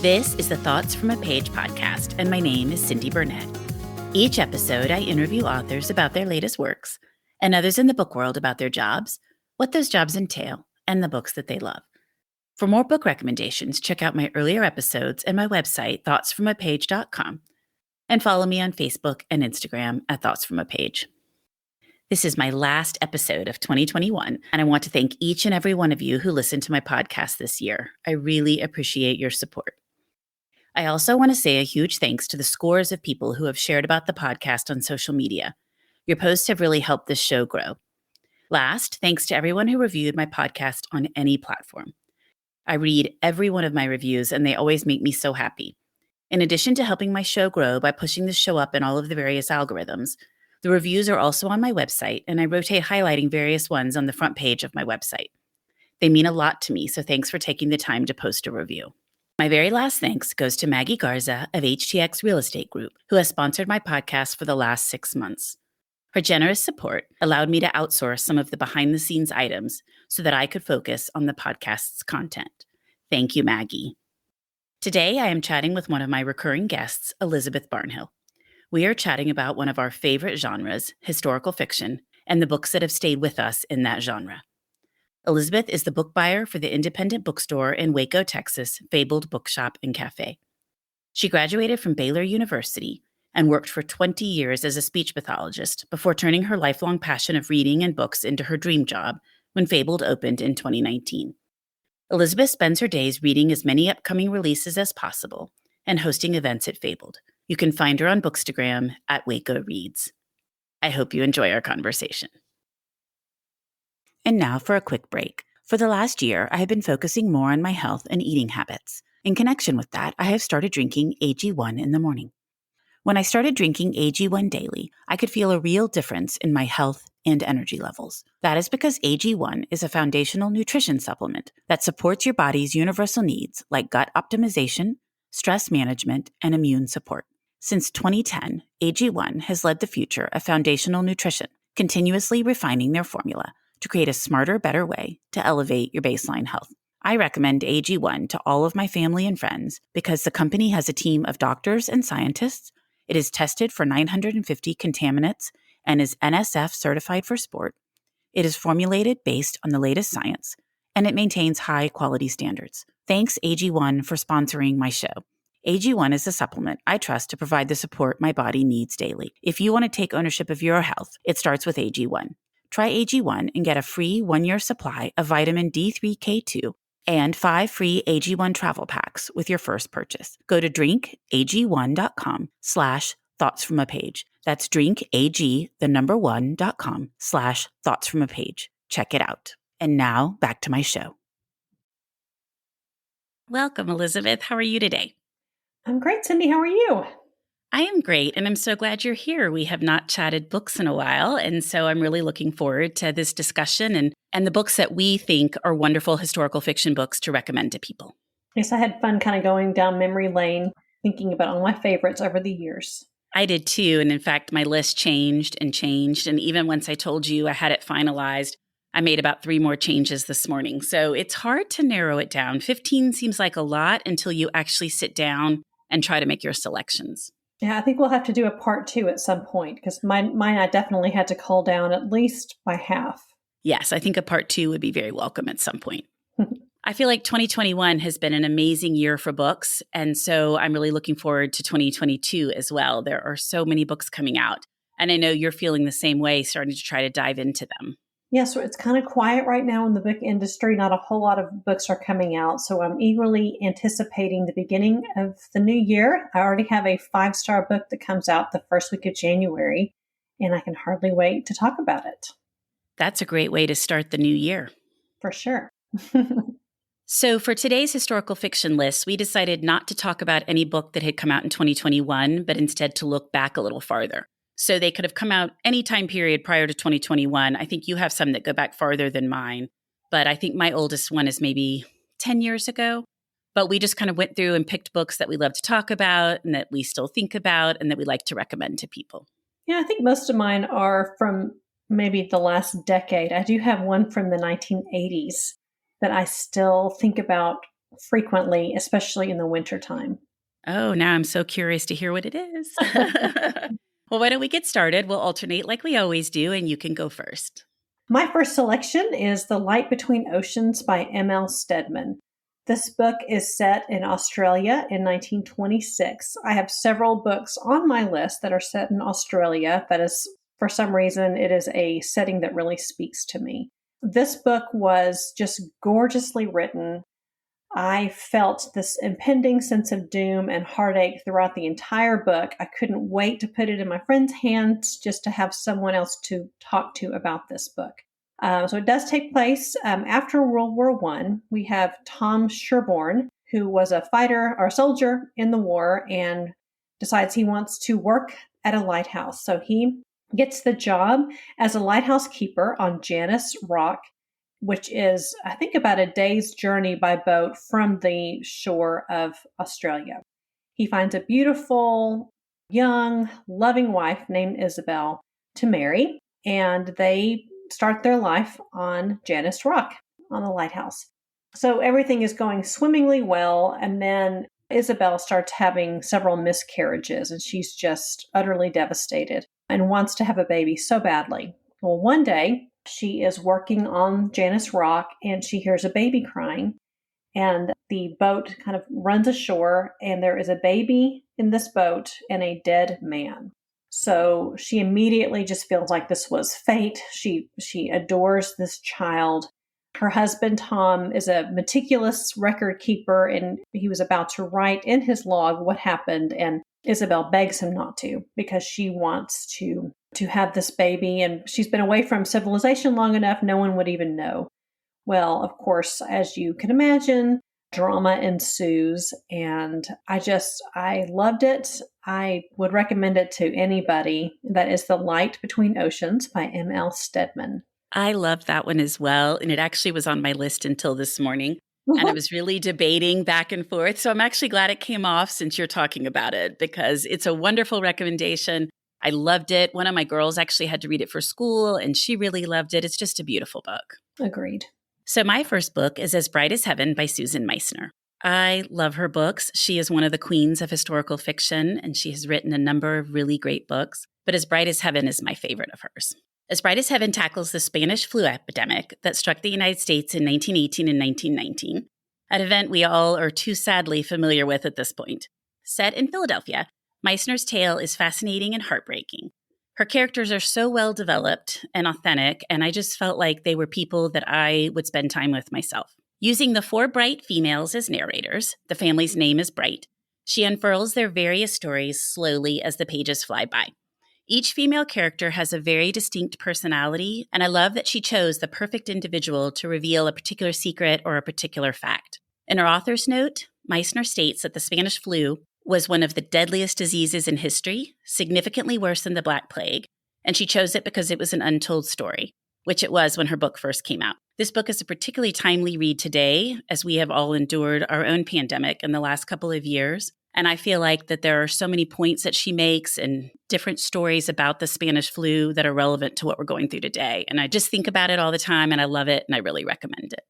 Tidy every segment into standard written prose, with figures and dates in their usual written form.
This is the Thoughts from a Page podcast, and my name is Cindy Burnett. Each episode, I interview authors about their latest works, and others in the book world about their jobs, what those jobs entail, and the books that they love. For more book recommendations, check out my earlier episodes and my website, thoughtsfromapage.com, and follow me on Facebook and Instagram at Thoughts From a Page. This is my last episode of 2021, and I want to thank each and every one of you who listened to my podcast this year. I really appreciate your support. I also want to say a huge thanks to the scores of people who have shared about the podcast on social media. Your posts have really helped this show grow. Last, thanks to everyone who reviewed my podcast on any platform. I read every one of my reviews, and they always make me so happy. In addition to helping my show grow by pushing the show up in all of the various algorithms, the reviews are also on my website, and I rotate highlighting various ones on the front page of my website. They mean a lot to me, so thanks for taking the time to post a review. My very last thanks goes to Maggie Garza of HTX Real Estate Group, who has sponsored my podcast for the last 6 months. Her generous support allowed me to outsource some of the behind-the-scenes items so that I could focus on the podcast's content. Thank you, Maggie. Today, I am chatting with one of my recurring guests, Elizabeth Barnhill. We are chatting about one of our favorite genres, historical fiction, and the books that have stayed with us in that genre. Elizabeth is the book buyer for the independent bookstore in Waco, Texas, Fabled Bookshop and Cafe. She graduated from Baylor University and worked for 20 years as a speech pathologist before turning her lifelong passion of reading and books into her dream job when Fabled opened in 2019. Elizabeth spends her days reading as many upcoming releases as possible and hosting events at Fabled. You can find her on Bookstagram at Waco Reads. I hope you enjoy our conversation. And now for a quick break. For the last year, I have been focusing more on my health and eating habits. In connection with that, I have started drinking AG1 in the morning. When I started drinking AG1 daily, I could feel a real difference in my health and energy levels. That is because AG1 is a foundational nutrition supplement that supports your body's universal needs like gut optimization, stress management, and immune support. Since 2010, AG1 has led the future of foundational nutrition, continuously refining their formula to create a smarter, better way to elevate your baseline health. I recommend AG1 to all of my family and friends because the company has a team of doctors and scientists. It is tested for 950 contaminants and is NSF certified for sport. It is formulated based on the latest science, and it maintains high quality standards. Thanks AG1 for sponsoring my show. AG1 is a supplement I trust to provide the support my body needs daily. If you want to take ownership of your health, it starts with AG1. Try AG1 and get a free 1-year supply of vitamin D3K2 and 5 free AG1 travel packs with your first purchase. Go to drinkag1.com/thoughtsfromapage. That's drinkag1.com/thoughtsfromapage. Check it out. And now back to my show. Welcome, Elizabeth. How are you today? I'm great, Cindy. How are you? I am great, and I'm so glad you're here. We have not chatted books in a while, and so I'm really looking forward to this discussion and the books that we think are wonderful historical fiction books to recommend to people. Yes, I had fun kind of going down memory lane, thinking about all my favorites over the years. I did too, and in fact, my list changed, and even once I told you I had it finalized, I made about 3 more changes this morning. So it's hard to narrow it down. 15 seems like a lot until you actually sit down and try to make your selections. Yeah, I think we'll have to do a part 2 at some point because mine I definitely had to cull down at least by half. Yes, I think a part 2 would be very welcome at some point. I feel like 2021 has been an amazing year for books, and so I'm really looking forward to 2022 as well. There are so many books coming out, and I know you're feeling the same way, starting to try to dive into them. Yeah, so it's kind of quiet right now in the book industry. Not a whole lot of books are coming out, so I'm eagerly anticipating the beginning of the new year. I already have a 5-star book that comes out the first week of January, and I can hardly wait to talk about it. That's a great way to start the new year. For sure. So for today's historical fiction list, we decided not to talk about any book that had come out in 2021, but instead to look back a little farther. So they could have come out any time period prior to 2021. I think you have some that go back farther than mine, but I think my oldest one is maybe 10 years ago. But we just kind of went through and picked books that we love to talk about and that we still think about and that we like to recommend to people. Yeah, I think most of mine are from maybe the last decade. I do have one from the 1980s that I still think about frequently, especially in the wintertime. Oh, now I'm so curious to hear what it is. Well, why don't we get started? We'll alternate like we always do, and you can go first. My first selection is The Light Between Oceans by M.L. Steadman. This book is set in Australia in 1926. I have several books on my list that are set in Australia. That is, for some reason, it is a setting that really speaks to me. This book was just gorgeously written. I felt this impending sense of doom and heartache throughout the entire book. I couldn't wait to put it in my friend's hands just to have someone else to talk to about this book. So it does take place after World War I. We have Thom Sherborne, who was a fighter or soldier in the war and decides he wants to work at a lighthouse. So he gets the job as a lighthouse keeper on Janus Rock, which is, I think, about a day's journey by boat from the shore of Australia. He finds a beautiful, young, loving wife named Isabel to marry, and they start their life on Janus Rock, on the lighthouse. So everything is going swimmingly well, and then Isabel starts having several miscarriages, and she's just utterly devastated and wants to have a baby so badly. Well, one day, she is working on Janus Rock and she hears a baby crying, and the boat kind of runs ashore, and there is a baby in this boat and a dead man. So she immediately just feels like this was fate. She adores this child. Her husband, Thom, is a meticulous record keeper, and he was about to write in his log what happened, and Isabel begs him not to because she wants to have this baby, and she's been away from civilization long enough, no one would even know. Well, of course, as you can imagine, drama ensues, and I loved it. I would recommend it to anybody. That is The Light Between Oceans by M.L. Steadman. I loved that one as well, and it actually was on my list until this morning. And I was really debating back and forth. So I'm actually glad it came off since you're talking about it, because it's a wonderful recommendation. I loved it. One of my girls actually had to read it for school, and she really loved it. It's just a beautiful book. Agreed. So my first book is As Bright as Heaven by Susan Meissner. I love her books. She is one of the queens of historical fiction, and she has written a number of really great books. But As Bright as Heaven is my favorite of hers. As Bright as Heaven tackles the Spanish flu epidemic that struck the United States in 1918 and 1919, an event we all are too sadly familiar with at this point. Set in Philadelphia, Meissner's tale is fascinating and heartbreaking. Her characters are so well developed and authentic, and I just felt like they were people that I would spend time with myself. Using the 4 Bright females as narrators, the family's name is Bright, she unfurls their various stories slowly as the pages fly by. Each female character has a very distinct personality, and I love that she chose the perfect individual to reveal a particular secret or a particular fact. In her author's note, Meissner states that the Spanish flu was one of the deadliest diseases in history, significantly worse than the Black Plague, and she chose it because it was an untold story, which it was when her book first came out. This book is a particularly timely read today, as we have all endured our own pandemic in the last couple of years. And I feel like that there are so many points that she makes and different stories about the Spanish flu that are relevant to what we're going through today. And I just think about it all the time, and I love it, and I really recommend it.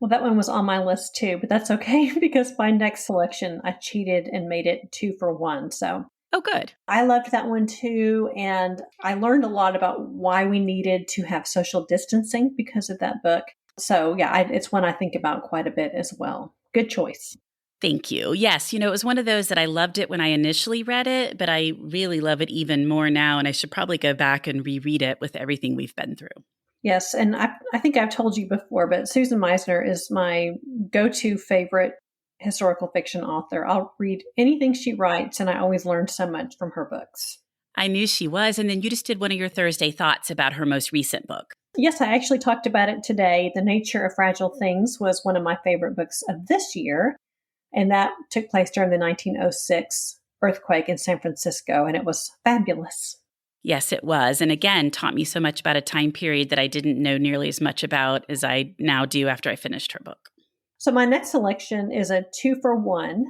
Well, that one was on my list too, but that's okay because my next selection, I cheated and made it 2 for 1. So, oh, good. I loved that one too. And I learned a lot about why we needed to have social distancing because of that book. So yeah, it's one I think about quite a bit as well. Good choice. Thank you. Yes, it was one of those that I loved it when I initially read it, but I really love it even more now, and I should probably go back and reread it with everything we've been through. Yes, and I think I've told you before, but Susan Meissner is my go-to favorite historical fiction author. I'll read anything she writes, and I always learn so much from her books. I knew she was, and then you just did one of your Thursday thoughts about her most recent book. Yes, I actually talked about it today. The Nature of Fragile Things was one of my favorite books of this year. And that took place during the 1906 earthquake in San Francisco, and it was fabulous. Yes, it was. And again, taught me so much about a time period that I didn't know nearly as much about as I now do after I finished her book. So my next selection is a 2 for 1.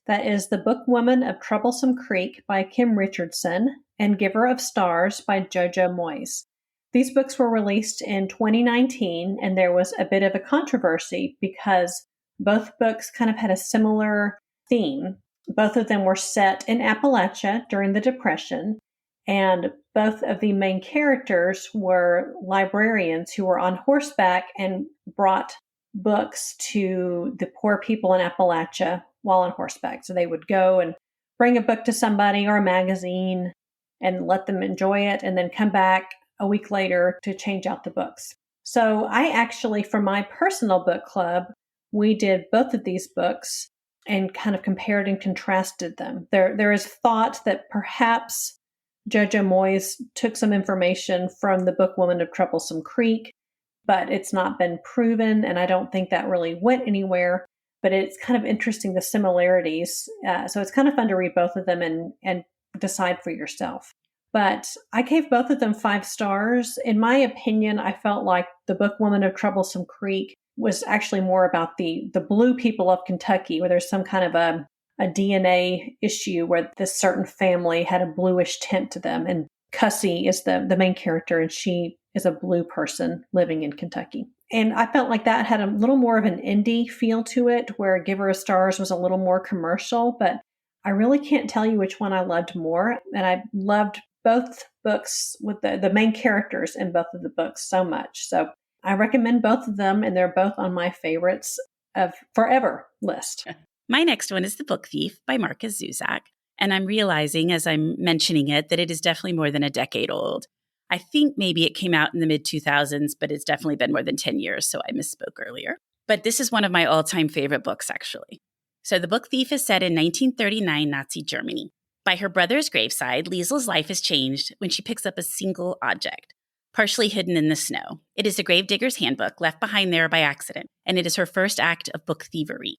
That is The Bookwoman of Troublesome Creek by Kim Richardson and Giver of Stars by Jojo Moyes. These books were released in 2019, and there was a bit of a controversy because Both books kind of had a similar theme. Both of them were set in Appalachia during the Depression, and both of the main characters were librarians who were on horseback and brought books to the poor people in Appalachia while on horseback. So they would go and bring a book to somebody or a magazine and let them enjoy it, and then come back a week later to change out the books. So I actually, for my personal book club, we did both of these books and kind of compared and contrasted them. There is thought that perhaps Jojo Moyes took some information from the Bookwoman of Troublesome Creek, but it's not been proven, and I don't think that really went anywhere. But it's kind of interesting, the similarities. So it's kind of fun to read both of them and decide for yourself. But I gave both of them 5 stars. In my opinion, I felt like the Bookwoman of Troublesome Creek was actually more about the blue people of Kentucky, where there's some kind of a DNA issue where this certain family had a bluish tint to them. And Cussie is the main character, and she is a blue person living in Kentucky. And I felt like that had a little more of an indie feel to it, where Give Her a Stars was a little more commercial, but I really can't tell you which one I loved more. And I loved both books with the main characters in both of the books so much. So I recommend both of them, and they're both on my favorites of forever list. My next one is The Book Thief by Marcus Zusak. And I'm realizing as I'm mentioning it that it is definitely more than a decade old. I think maybe it came out in the mid-2000s, but it's definitely been more than 10 years, so I misspoke earlier. But this is one of my all-time favorite books, actually. So The Book Thief is set in 1939 Nazi Germany. By her brother's graveside, Liesel's life is changed when she picks up a single object, partially hidden in the snow. It is a gravedigger's handbook left behind there by accident, and it is her first act of book thievery.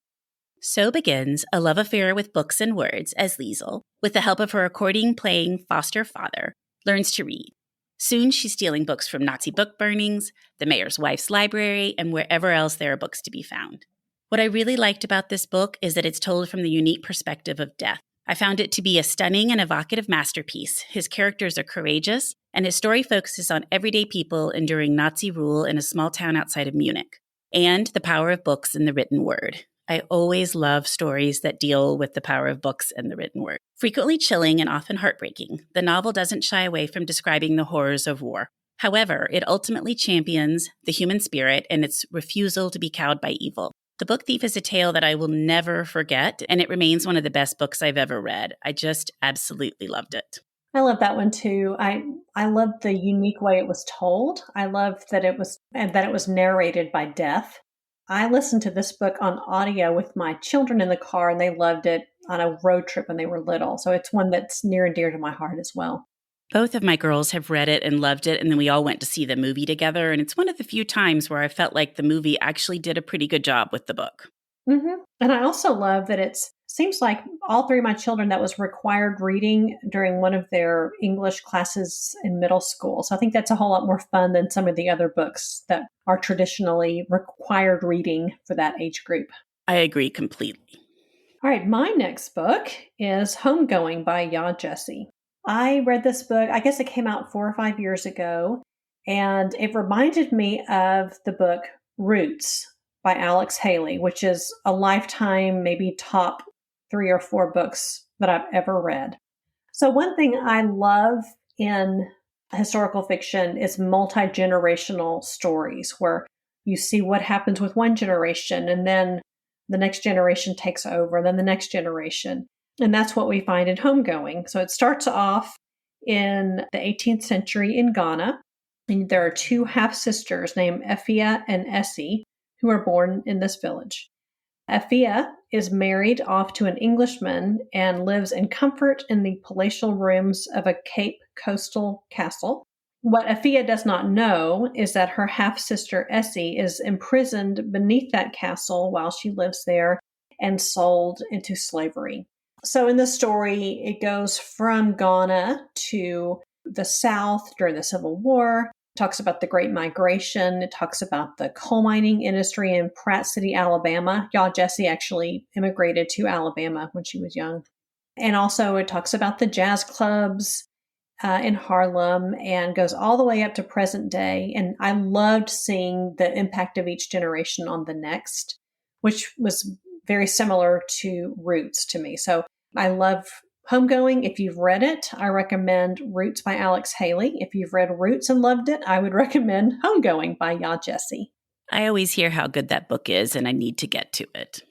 So begins a love affair with books and words as Liesel, with the help of her accordion-playing foster father, learns to read. Soon she's stealing books from Nazi book burnings, the mayor's wife's library, and wherever else there are books to be found. What I really liked about this book is that it's told from the unique perspective of death. I found it to be a stunning and evocative masterpiece. His characters are courageous, and his story focuses on everyday people enduring Nazi rule in a small town outside of Munich, and the power of books in the written word. I always love stories that deal with the power of books and the written word. Frequently chilling and often heartbreaking, the novel doesn't shy away from describing the horrors of war. However, it ultimately champions the human spirit and its refusal to be cowed by evil. The Book Thief is a tale that I will never forget, and it remains one of the best books I've ever read. I just absolutely loved it. I love that one too. I loved the unique way it was told. I loved that it was narrated by death. I listened to this book on audio with my children in the car, and they loved it on a road trip when they were little. So it's one that's near and dear to my heart as well. Both of my girls have read it and loved it, and then we all went to see the movie together, and it's one of the few times where I felt like the movie actually did a pretty good job with the book. Mm-hmm. And I also love that it seems like all 3 of my children, that was required reading during one of their English classes in middle school. So I think that's a whole lot more fun than some of the other books that are traditionally required reading for that age group. I agree completely. All right, my next book is Homegoing by Yaa Gyasi. I read this book, I guess it came out 4 or 5 years ago, and it reminded me of the book Roots by Alex Haley, which is a lifetime, maybe top 3 or 4 books that I've ever read. So one thing I love in historical fiction is multi-generational stories where you see what happens with one generation and then the next generation takes over, then the next generation. And that's what we find in Homegoing. So it starts off in the 18th century in Ghana. And there are 2 half-sisters named Effia and Essie who are born in this village. Effia is married off to an Englishman and lives in comfort in the palatial rooms of a Cape coastal castle. What Effia does not know is that her half-sister Essie is imprisoned beneath that castle while she lives there and sold into slavery. So in the story, it goes from Ghana to the South during the Civil War. It talks about the Great Migration. It talks about the coal mining industry in Pratt City, Alabama. Yaa Gyasi actually immigrated to Alabama when she was young. And also it talks about the jazz clubs in Harlem and goes all the way up to present day. And I loved seeing the impact of each generation on the next, which was very similar to Roots to me. So I love Homegoing. If you've read it, I recommend Roots by Alex Haley. If you've read Roots and loved it, I would recommend Homegoing by Yaa Gyasi. I always hear how good that book is, and I need to get to it.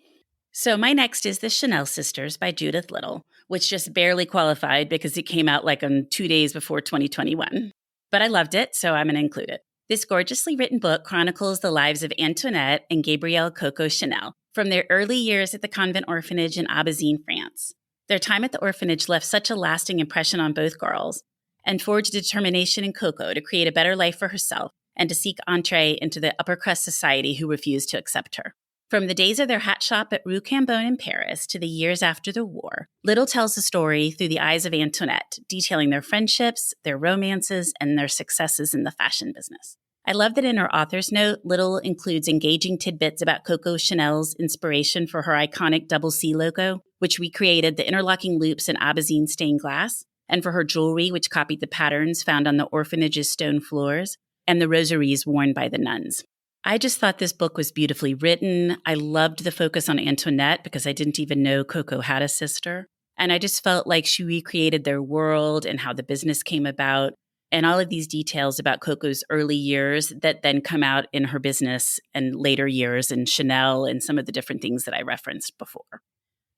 So my next is The Chanel Sisters by Judith Little, which just barely qualified because it came out like on 2 days before 2021. But I loved it, so I'm going to include it. This gorgeously written book chronicles the lives of Antoinette and Gabrielle Coco Chanel from their early years at the convent orphanage in Abyssine, France. Their time at the orphanage left such a lasting impression on both girls and forged determination in Coco to create a better life for herself and to seek entree into the upper-crust society who refused to accept her. From the days of their hat shop at Rue Cambon in Paris to the years after the war, Little tells the story through the eyes of Antoinette, detailing their friendships, their romances, and their successes in the fashion business. I love that in her author's note, Little includes engaging tidbits about Coco Chanel's inspiration for her iconic double C logo, which recreated the interlocking loops in Abyssine stained glass, and for her jewelry, which copied the patterns found on the orphanage's stone floors, and the rosaries worn by the nuns. I just thought this book was beautifully written. I loved the focus on Antoinette because I didn't even know Coco had a sister. And I just felt like she recreated their world and how the business came about, and all of these details about Coco's early years that then come out in her business and later years in Chanel and some of the different things that I referenced before.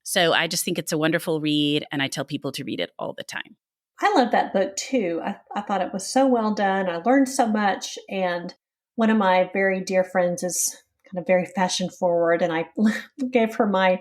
So I just think it's a wonderful read, and I tell people to read it all the time. I love that book too. I thought it was so well done. I learned so much. And one of my very dear friends is kind of very fashion forward. And I gave her my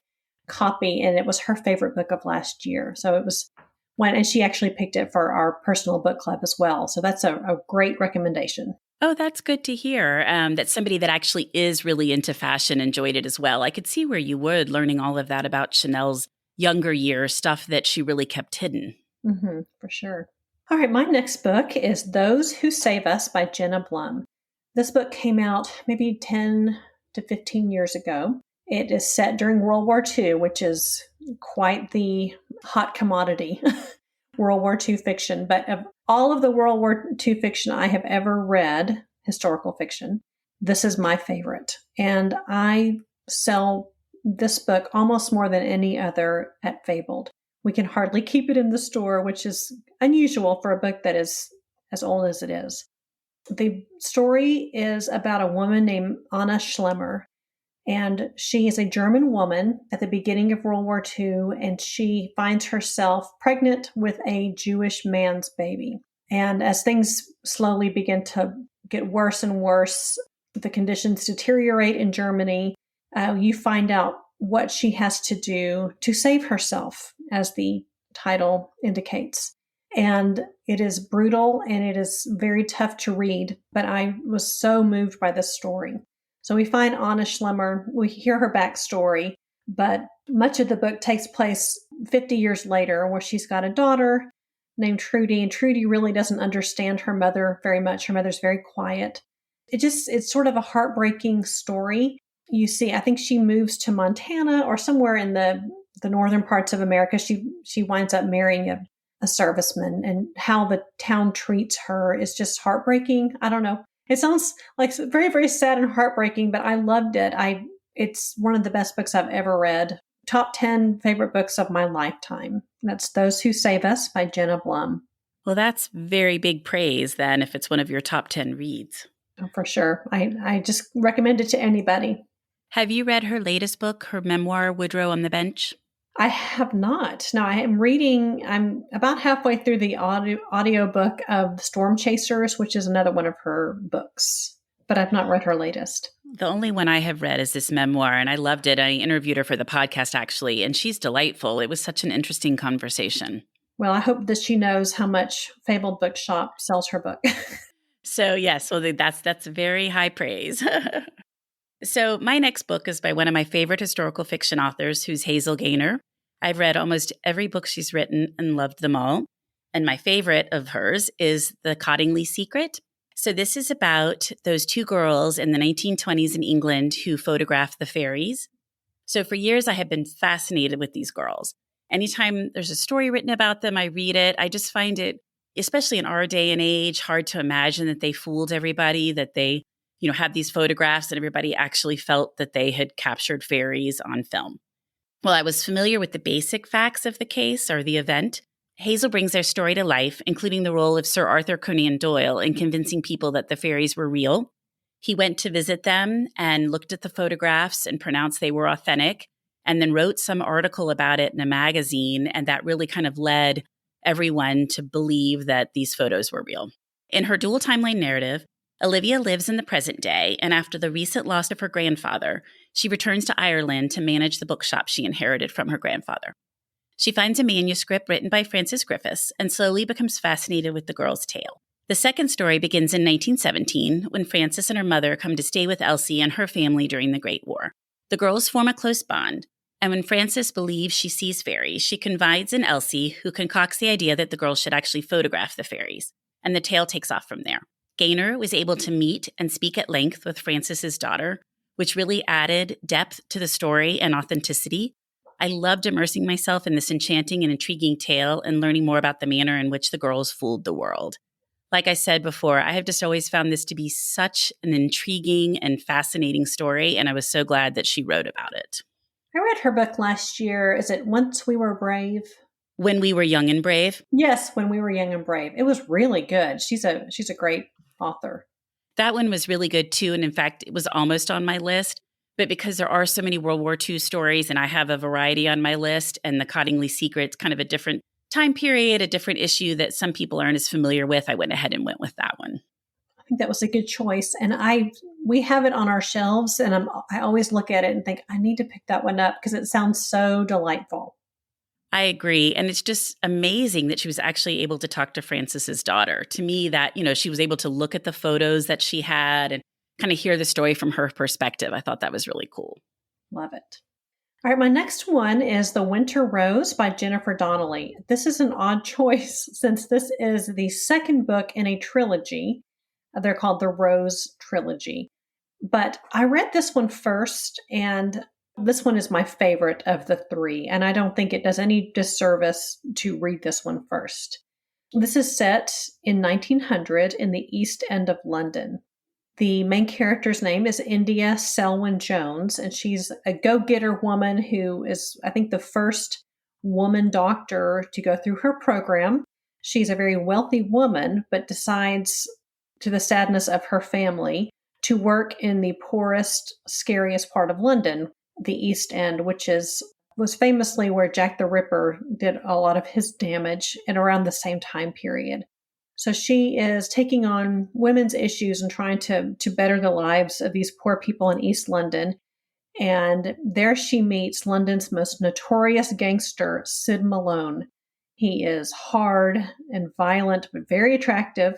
copy, and it was her favorite book of last year. So it was one, and she actually picked it for our personal book club as well. So that's a great recommendation. Oh, that's good to hear that somebody that actually is really into fashion enjoyed it as well. I could see where you would, learning all of that about Chanel's younger years, stuff that she really kept hidden. Mm-hmm, for sure. All right, my next book is Those Who Save Us by Jenna Blum. This book came out maybe 10 to 15 years ago. It is set during World War II, which is quite the hot commodity, World War II fiction. But of all of the World War II fiction I have ever read, historical fiction, this is my favorite. And I sell this book almost more than any other at Fabled. We can hardly keep it in the store, which is unusual for a book that is as old as it is. The story is about a woman named Anna Schlemmer, and she is a German woman at the beginning of World War II, and she finds herself pregnant with a Jewish man's baby. And as things slowly begin to get worse and worse, the conditions deteriorate in Germany, you find out what she has to do to save herself, as the title indicates. And it is brutal and it is very tough to read, but I was so moved by this story. So we find Anna Schlemmer, we hear her backstory, but much of the book takes place 50 years later, where she's got a daughter named Trudy, and Trudy really doesn't understand her mother very much. Her mother's very quiet. It's sort of a heartbreaking story. You see, I think she moves to Montana or somewhere in the northern parts of America. She winds up marrying a serviceman, and how the town treats her is just heartbreaking. I don't know. It sounds like very, very sad and heartbreaking, but I loved it. It's one of the best books I've ever read. Top 10 favorite books of my lifetime. That's Those Who Save Us by Jenna Blum. Well, that's very big praise then if it's one of your top 10 reads. Oh, for sure. I just recommend it to anybody. Have you read her latest book, her memoir, Woodrow on the Bench? I have not. No, I'm about halfway through the audio book of Storm Chasers, which is another one of her books, but I've not read her latest. The only one I have read is this memoir, and I loved it. I interviewed her for the podcast, actually, and she's delightful. It was such an interesting conversation. Well, I hope that she knows how much Fabled Bookshop sells her book. So, yes, well, that's very high praise. So my next book is by one of my favorite historical fiction authors, who's Hazel Gaynor. I've read almost every book she's written and loved them all. And my favorite of hers is The Cottingley Secret. So this is about those two girls in the 1920s in England who photographed the fairies. So for years, I have been fascinated with these girls. Anytime there's a story written about them, I read it. I just find it, especially in our day and age, hard to imagine that they fooled everybody, that they had these photographs and everybody actually felt that they had captured fairies on film. While I was familiar with the basic facts of the case or the event, Hazel brings their story to life, including the role of Sir Arthur Conan Doyle in convincing people that the fairies were real. He went to visit them and looked at the photographs and pronounced they were authentic, and then wrote some article about it in a magazine, and that really kind of led everyone to believe that these photos were real. In her dual timeline narrative, Olivia lives in the present day, and after the recent loss of her grandfather, she returns to Ireland to manage the bookshop she inherited from her grandfather. She finds a manuscript written by Frances Griffiths and slowly becomes fascinated with the girl's tale. The second story begins in 1917 when Frances and her mother come to stay with Elsie and her family during the Great War. The girls form a close bond, and when Frances believes she sees fairies, she confides in Elsie, who concocts the idea that the girls should actually photograph the fairies, and the tale takes off from there. Gaynor was able to meet and speak at length with Frances's daughter, which really added depth to the story and authenticity. I loved immersing myself in this enchanting and intriguing tale and learning more about the manner in which the girls fooled the world. Like I said before, I have just always found this to be such an intriguing and fascinating story, and I was so glad that she wrote about it. I read her book last year. Is it Once We Were Brave? When We Were Young and Brave? Yes, When We Were Young and Brave. It was really good. She's a great author. That one was really good too, and in fact, it was almost on my list. But because there are so many World War II stories, and I have a variety on my list, and the Cottingley Secret's kind of a different time period, a different issue that some people aren't as familiar with, I went ahead and went with that one. I think that was a good choice. And we have it on our shelves, and I always look at it and think, I need to pick that one up because it sounds so delightful. I agree. And it's just amazing that she was actually able to talk to Frances's daughter. To me, that, she was able to look at the photos that she had and kind of hear the story from her perspective. I thought that was really cool. Love it. All right, my next one is The Winter Rose by Jennifer Donnelly. This is an odd choice since this is the second book in a trilogy. They're called the Rose Trilogy. But I read this one first, and this one is my favorite of the three, and I don't think it does any disservice to read this one first. This is set in 1900 in the East End of London. The main character's name is India Selwyn Jones, and she's a go-getter woman who is, I think, the first woman doctor to go through her program. She's a very wealthy woman, but decides, to the sadness of her family, to work in the poorest, scariest part of London, the East End, which was famously where Jack the Ripper did a lot of his damage and around the same time period. So she is taking on women's issues and trying to better the lives of these poor people in East London. And there she meets London's most notorious gangster, Sid Malone. He is hard and violent, but very attractive,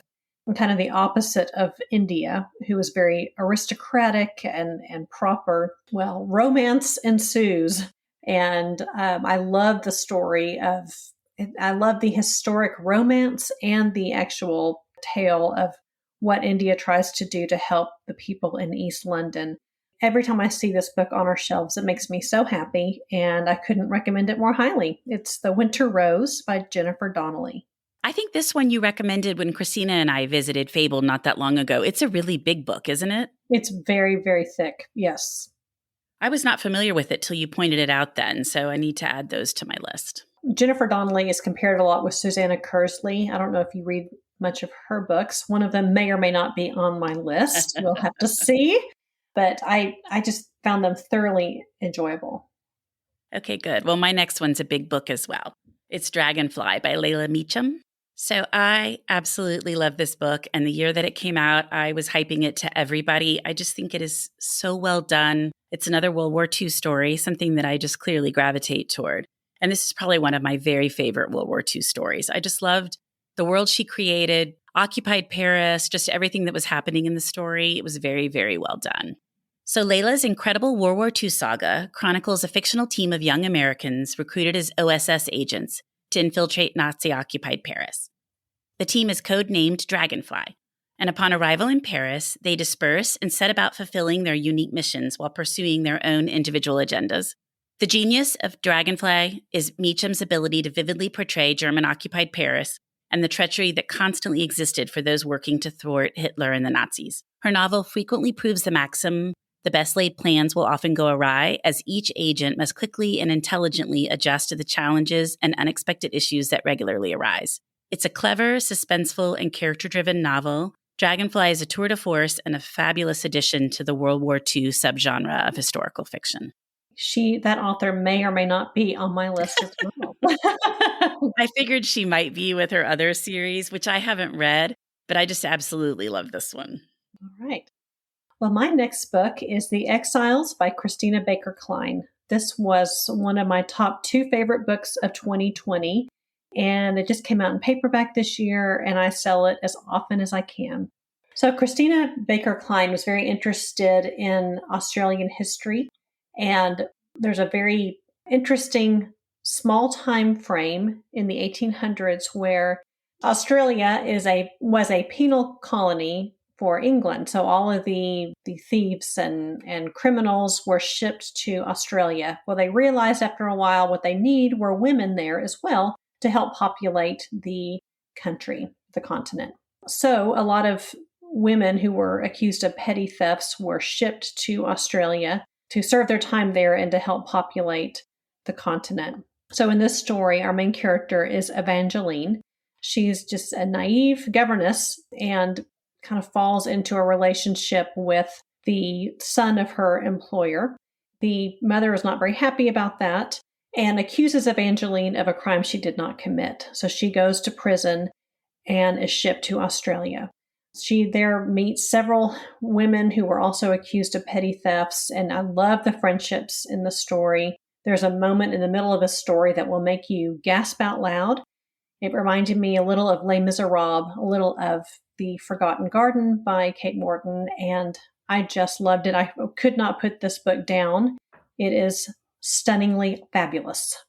and kind of the opposite of India, who is very aristocratic and proper. Well, romance ensues. And I love the story I love the historic romance and the actual tale of what India tries to do to help the people in East London. Every time I see this book on our shelves, it makes me so happy, and I couldn't recommend it more highly. It's The Winter Rose by Jennifer Donnelly. I think this one you recommended when Christina and I visited Fable not that long ago. It's a really big book, isn't it? It's very, very thick, yes. I was not familiar with it till you pointed it out then, so I need to add those to my list. Jennifer Donnelly is compared a lot with Susanna Kearsley. I don't know if you read much of her books. One of them may or may not be on my list. We'll have to see. But I just found them thoroughly enjoyable. Okay, good. Well, my next one's a big book as well. It's Dragonfly by Leila Meacham. So I absolutely love this book. And the year that it came out, I was hyping it to everybody. I just think it is so well done. It's another World War II story, something that I just clearly gravitate toward. And this is probably one of my very favorite World War II stories. I just loved the world she created, occupied Paris, just everything that was happening in the story. It was very, very well done. So Leila's incredible World War II saga chronicles a fictional team of young Americans recruited as OSS agents to infiltrate Nazi-occupied Paris. The team is codenamed Dragonfly, and upon arrival in Paris, they disperse and set about fulfilling their unique missions while pursuing their own individual agendas. The genius of Dragonfly is Meacham's ability to vividly portray German-occupied Paris and the treachery that constantly existed for those working to thwart Hitler and the Nazis. Her novel frequently proves the maxim, the best laid plans will often go awry, as each agent must quickly and intelligently adjust to the challenges and unexpected issues that regularly arise. It's a clever, suspenseful, and character-driven novel. Dragonfly is a tour de force and a fabulous addition to the World War II subgenre of historical fiction. That author may or may not be on my list as well. I figured she might be with her other series, which I haven't read, but I just absolutely love this one. All right. Well, my next book is The Exiles by Christina Baker Kline. This was one of my top 2 favorite books of 2020, and it just came out in paperback this year, and I sell it as often as I can. So Christina Baker Kline was very interested in Australian history, and there's a very interesting small time frame in the 1800s where Australia was a penal colony for England. So all of the thieves and criminals were shipped to Australia. Well, they realized after a while what they need were women there as well to help populate the country, the continent. So a lot of women who were accused of petty thefts were shipped to Australia to serve their time there and to help populate the continent. So in this story, our main character is Evangeline. She's just a naive governess and kind of falls into a relationship with the son of her employer. The mother is not very happy about that and accuses Evangeline of a crime she did not commit. So she goes to prison and is shipped to Australia. She there meets several women who were also accused of petty thefts, and I love the friendships in the story. There's a moment in the middle of a story that will make you gasp out loud. It reminded me a little of Les Miserables, a little of The Forgotten Garden by Kate Morton, and I just loved it. I could not put this book down. It is stunningly fabulous.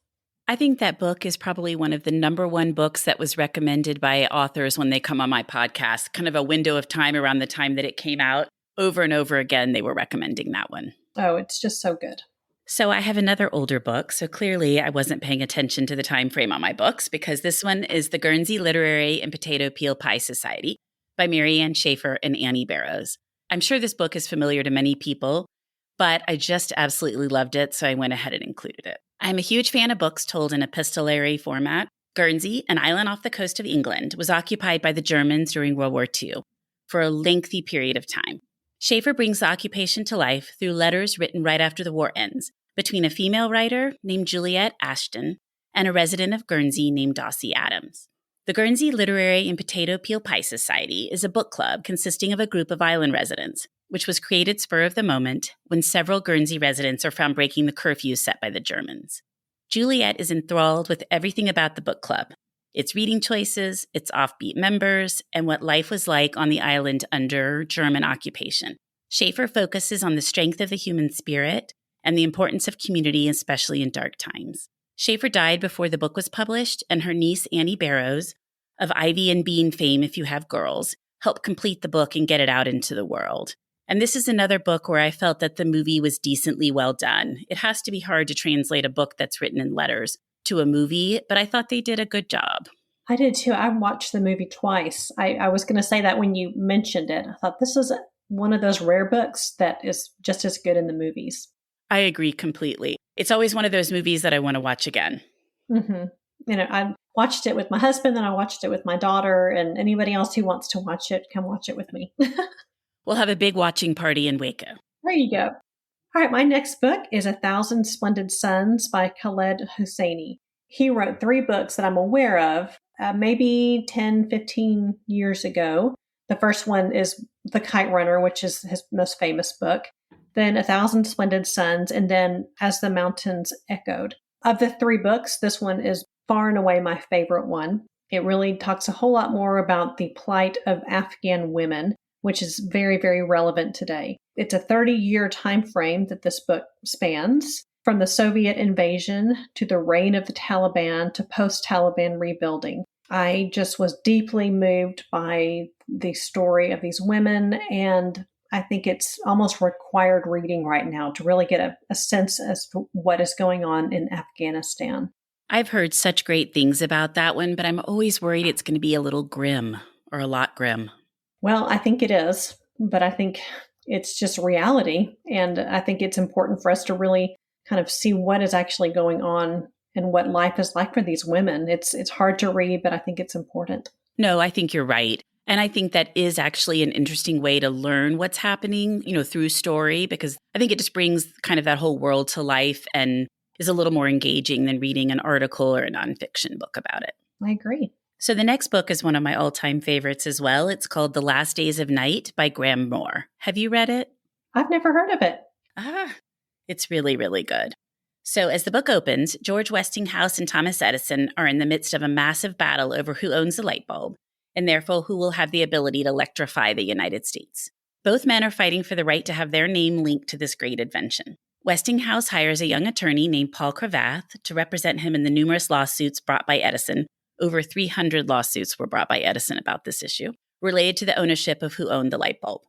I think that book is probably one of the number one books that was recommended by authors when they come on my podcast, kind of a window of time around the time that it came out. Over and over again, they were recommending that one. Oh, it's just so good. So I have another older book. So clearly I wasn't paying attention to the time frame on my books, because this one is The Guernsey Literary and Potato Peel Pie Society by Mary Ann Schaefer and Annie Barrows. I'm sure this book is familiar to many people, but I just absolutely loved it, so I went ahead and included it. I'm a huge fan of books told in epistolary format. Guernsey, an island off the coast of England, was occupied by the Germans during World War II for a lengthy period of time. Schaefer brings the occupation to life through letters written right after the war ends between a female writer named Juliet Ashton and a resident of Guernsey named Dossie Adams. The Guernsey Literary and Potato Peel Pie Society is a book club consisting of a group of island residents, which was created spur of the moment when several Guernsey residents are found breaking the curfew set by the Germans. Juliet is enthralled with everything about the book club, its reading choices, its offbeat members, and what life was like on the island under German occupation. Schaefer focuses on the strength of the human spirit and the importance of community, especially in dark times. Schaefer died before the book was published, and her niece Annie Barrows, of Ivy and Bean fame if you have girls, helped complete the book and get it out into the world. And this is another book where I felt that the movie was decently well done. It has to be hard to translate a book that's written in letters to a movie, but I thought they did a good job. I did too. I watched the movie twice. I was going to say that when you mentioned it. I thought this is one of those rare books that is just as good in the movies. I agree completely. It's always one of those movies that I want to watch again. Mm-hmm. I watched it with my husband, and I watched it with my daughter, and anybody else who wants to watch it, come watch it with me. We'll have a big watching party in Waco. There you go. All right, my next book is 1,000 Splendid Suns by Khaled Hosseini. He wrote 3 books that I'm aware of, maybe 10, 15 years ago. The first one is The Kite Runner, which is his most famous book. Then 1,000 Splendid Suns, and then As the Mountains Echoed. Of the 3 books, this one is far and away my favorite one. It really talks a whole lot more about the plight of Afghan women, which is very, very relevant today. It's a 30-year time frame that this book spans, from the Soviet invasion to the reign of the Taliban to post-Taliban rebuilding. I just was deeply moved by the story of these women, and I think it's almost required reading right now to really get a sense as to what is going on in Afghanistan. I've heard such great things about that one, but I'm always worried it's going to be a little grim or a lot grim. Well, I think it is, but I think it's just reality. And I think it's important for us to really kind of see what is actually going on and what life is like for these women. It's hard to read, but I think it's important. No, I think you're right. And I think that is actually an interesting way to learn what's happening, through story, because I think it just brings kind of that whole world to life and is a little more engaging than reading an article or a nonfiction book about it. I agree. So the next book is one of my all-time favorites as well. It's called The Last Days of Night by Graham Moore. Have you read it? I've never heard of it. It's really, really good. So as the book opens, George Westinghouse and Thomas Edison are in the midst of a massive battle over who owns the light bulb, and therefore who will have the ability to electrify the United States. Both men are fighting for the right to have their name linked to this great invention. Westinghouse hires a young attorney named Paul Cravath to represent him in the numerous lawsuits brought by Edison. Over 300 lawsuits were brought by Edison about this issue, related to the ownership of who owned the light bulb.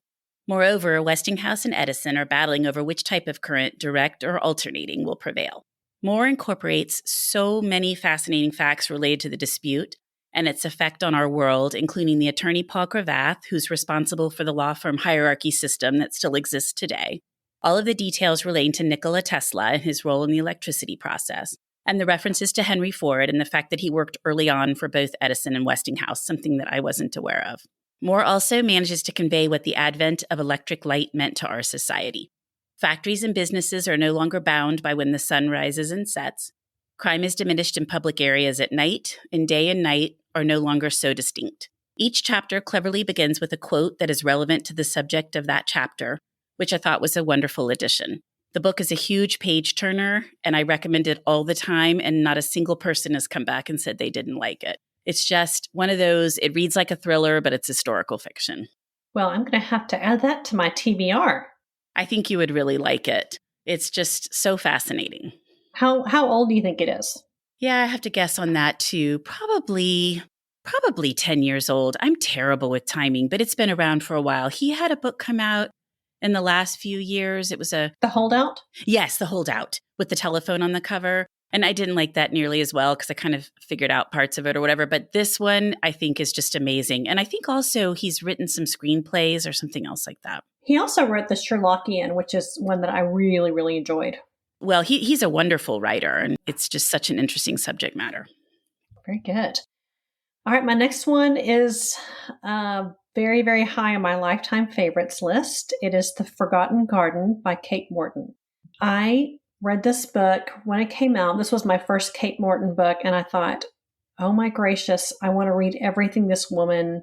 Moreover, Westinghouse and Edison are battling over which type of current, direct or alternating, will prevail. Moore incorporates so many fascinating facts related to the dispute and its effect on our world, including the attorney Paul Cravath, who's responsible for the law firm hierarchy system that still exists today, all of the details relating to Nikola Tesla and his role in the electricity process, and the references to Henry Ford and the fact that he worked early on for both Edison and Westinghouse, something that I wasn't aware of. Moore also manages to convey what the advent of electric light meant to our society. Factories and businesses are no longer bound by when the sun rises and sets. Crime is diminished in public areas at night, and day and night are no longer so distinct. Each chapter cleverly begins with a quote that is relevant to the subject of that chapter, which I thought was a wonderful addition. The book is a huge page turner, and I recommend it all the time, and not a single person has come back and said they didn't like it. It's just one of those, it reads like a thriller, but it's historical fiction. Well, I'm going to have to add that to my TBR. I think you would really like it. It's just so fascinating. How old do you think it is? Yeah, I have to guess on that too. Probably 10 years old. I'm terrible with timing, but it's been around for a while. He had a book come out in the last few years. It was The Holdout? Yes, The Holdout, with the telephone on the cover. And I didn't like that nearly as well because I kind of figured out parts of it or whatever. But this one I think is just amazing. And I think also he's written some screenplays or something else like that. He also wrote The Sherlockian, which is one that I really, really enjoyed. Well, he's a wonderful writer, and it's just such an interesting subject matter. Very good. All right, my next one is very, very high on my lifetime favorites list. It is The Forgotten Garden by Kate Morton. I read this book when it came out. This was my first Kate Morton book, and I thought, oh my gracious, I want to read everything this woman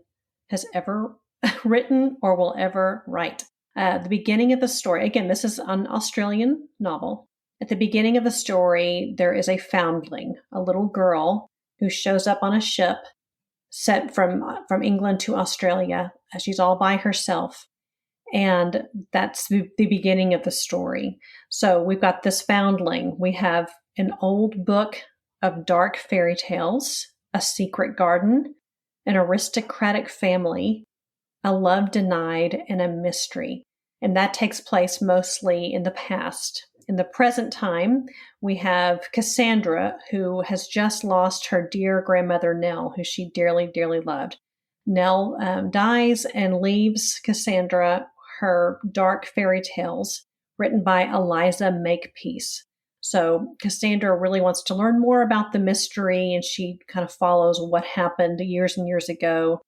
has ever written or will ever write. The beginning of the story, again, this is an Australian novel. At the beginning of the story, there is a foundling, a little girl who shows up on a ship sent from England to Australia. She's all by herself. And that's the beginning of the story. So we've got this foundling. We have an old book of dark fairy tales, a secret garden, an aristocratic family, a love denied, and a mystery. And that takes place mostly in the past. In the present time, we have Cassandra, who has just lost her dear grandmother, Nell, who she dearly, dearly loved. Nell dies and leaves Cassandra her dark fairy tales written by Eliza Makepeace. So Cassandra really wants to learn more about the mystery, and she kind of follows what happened years and years ago.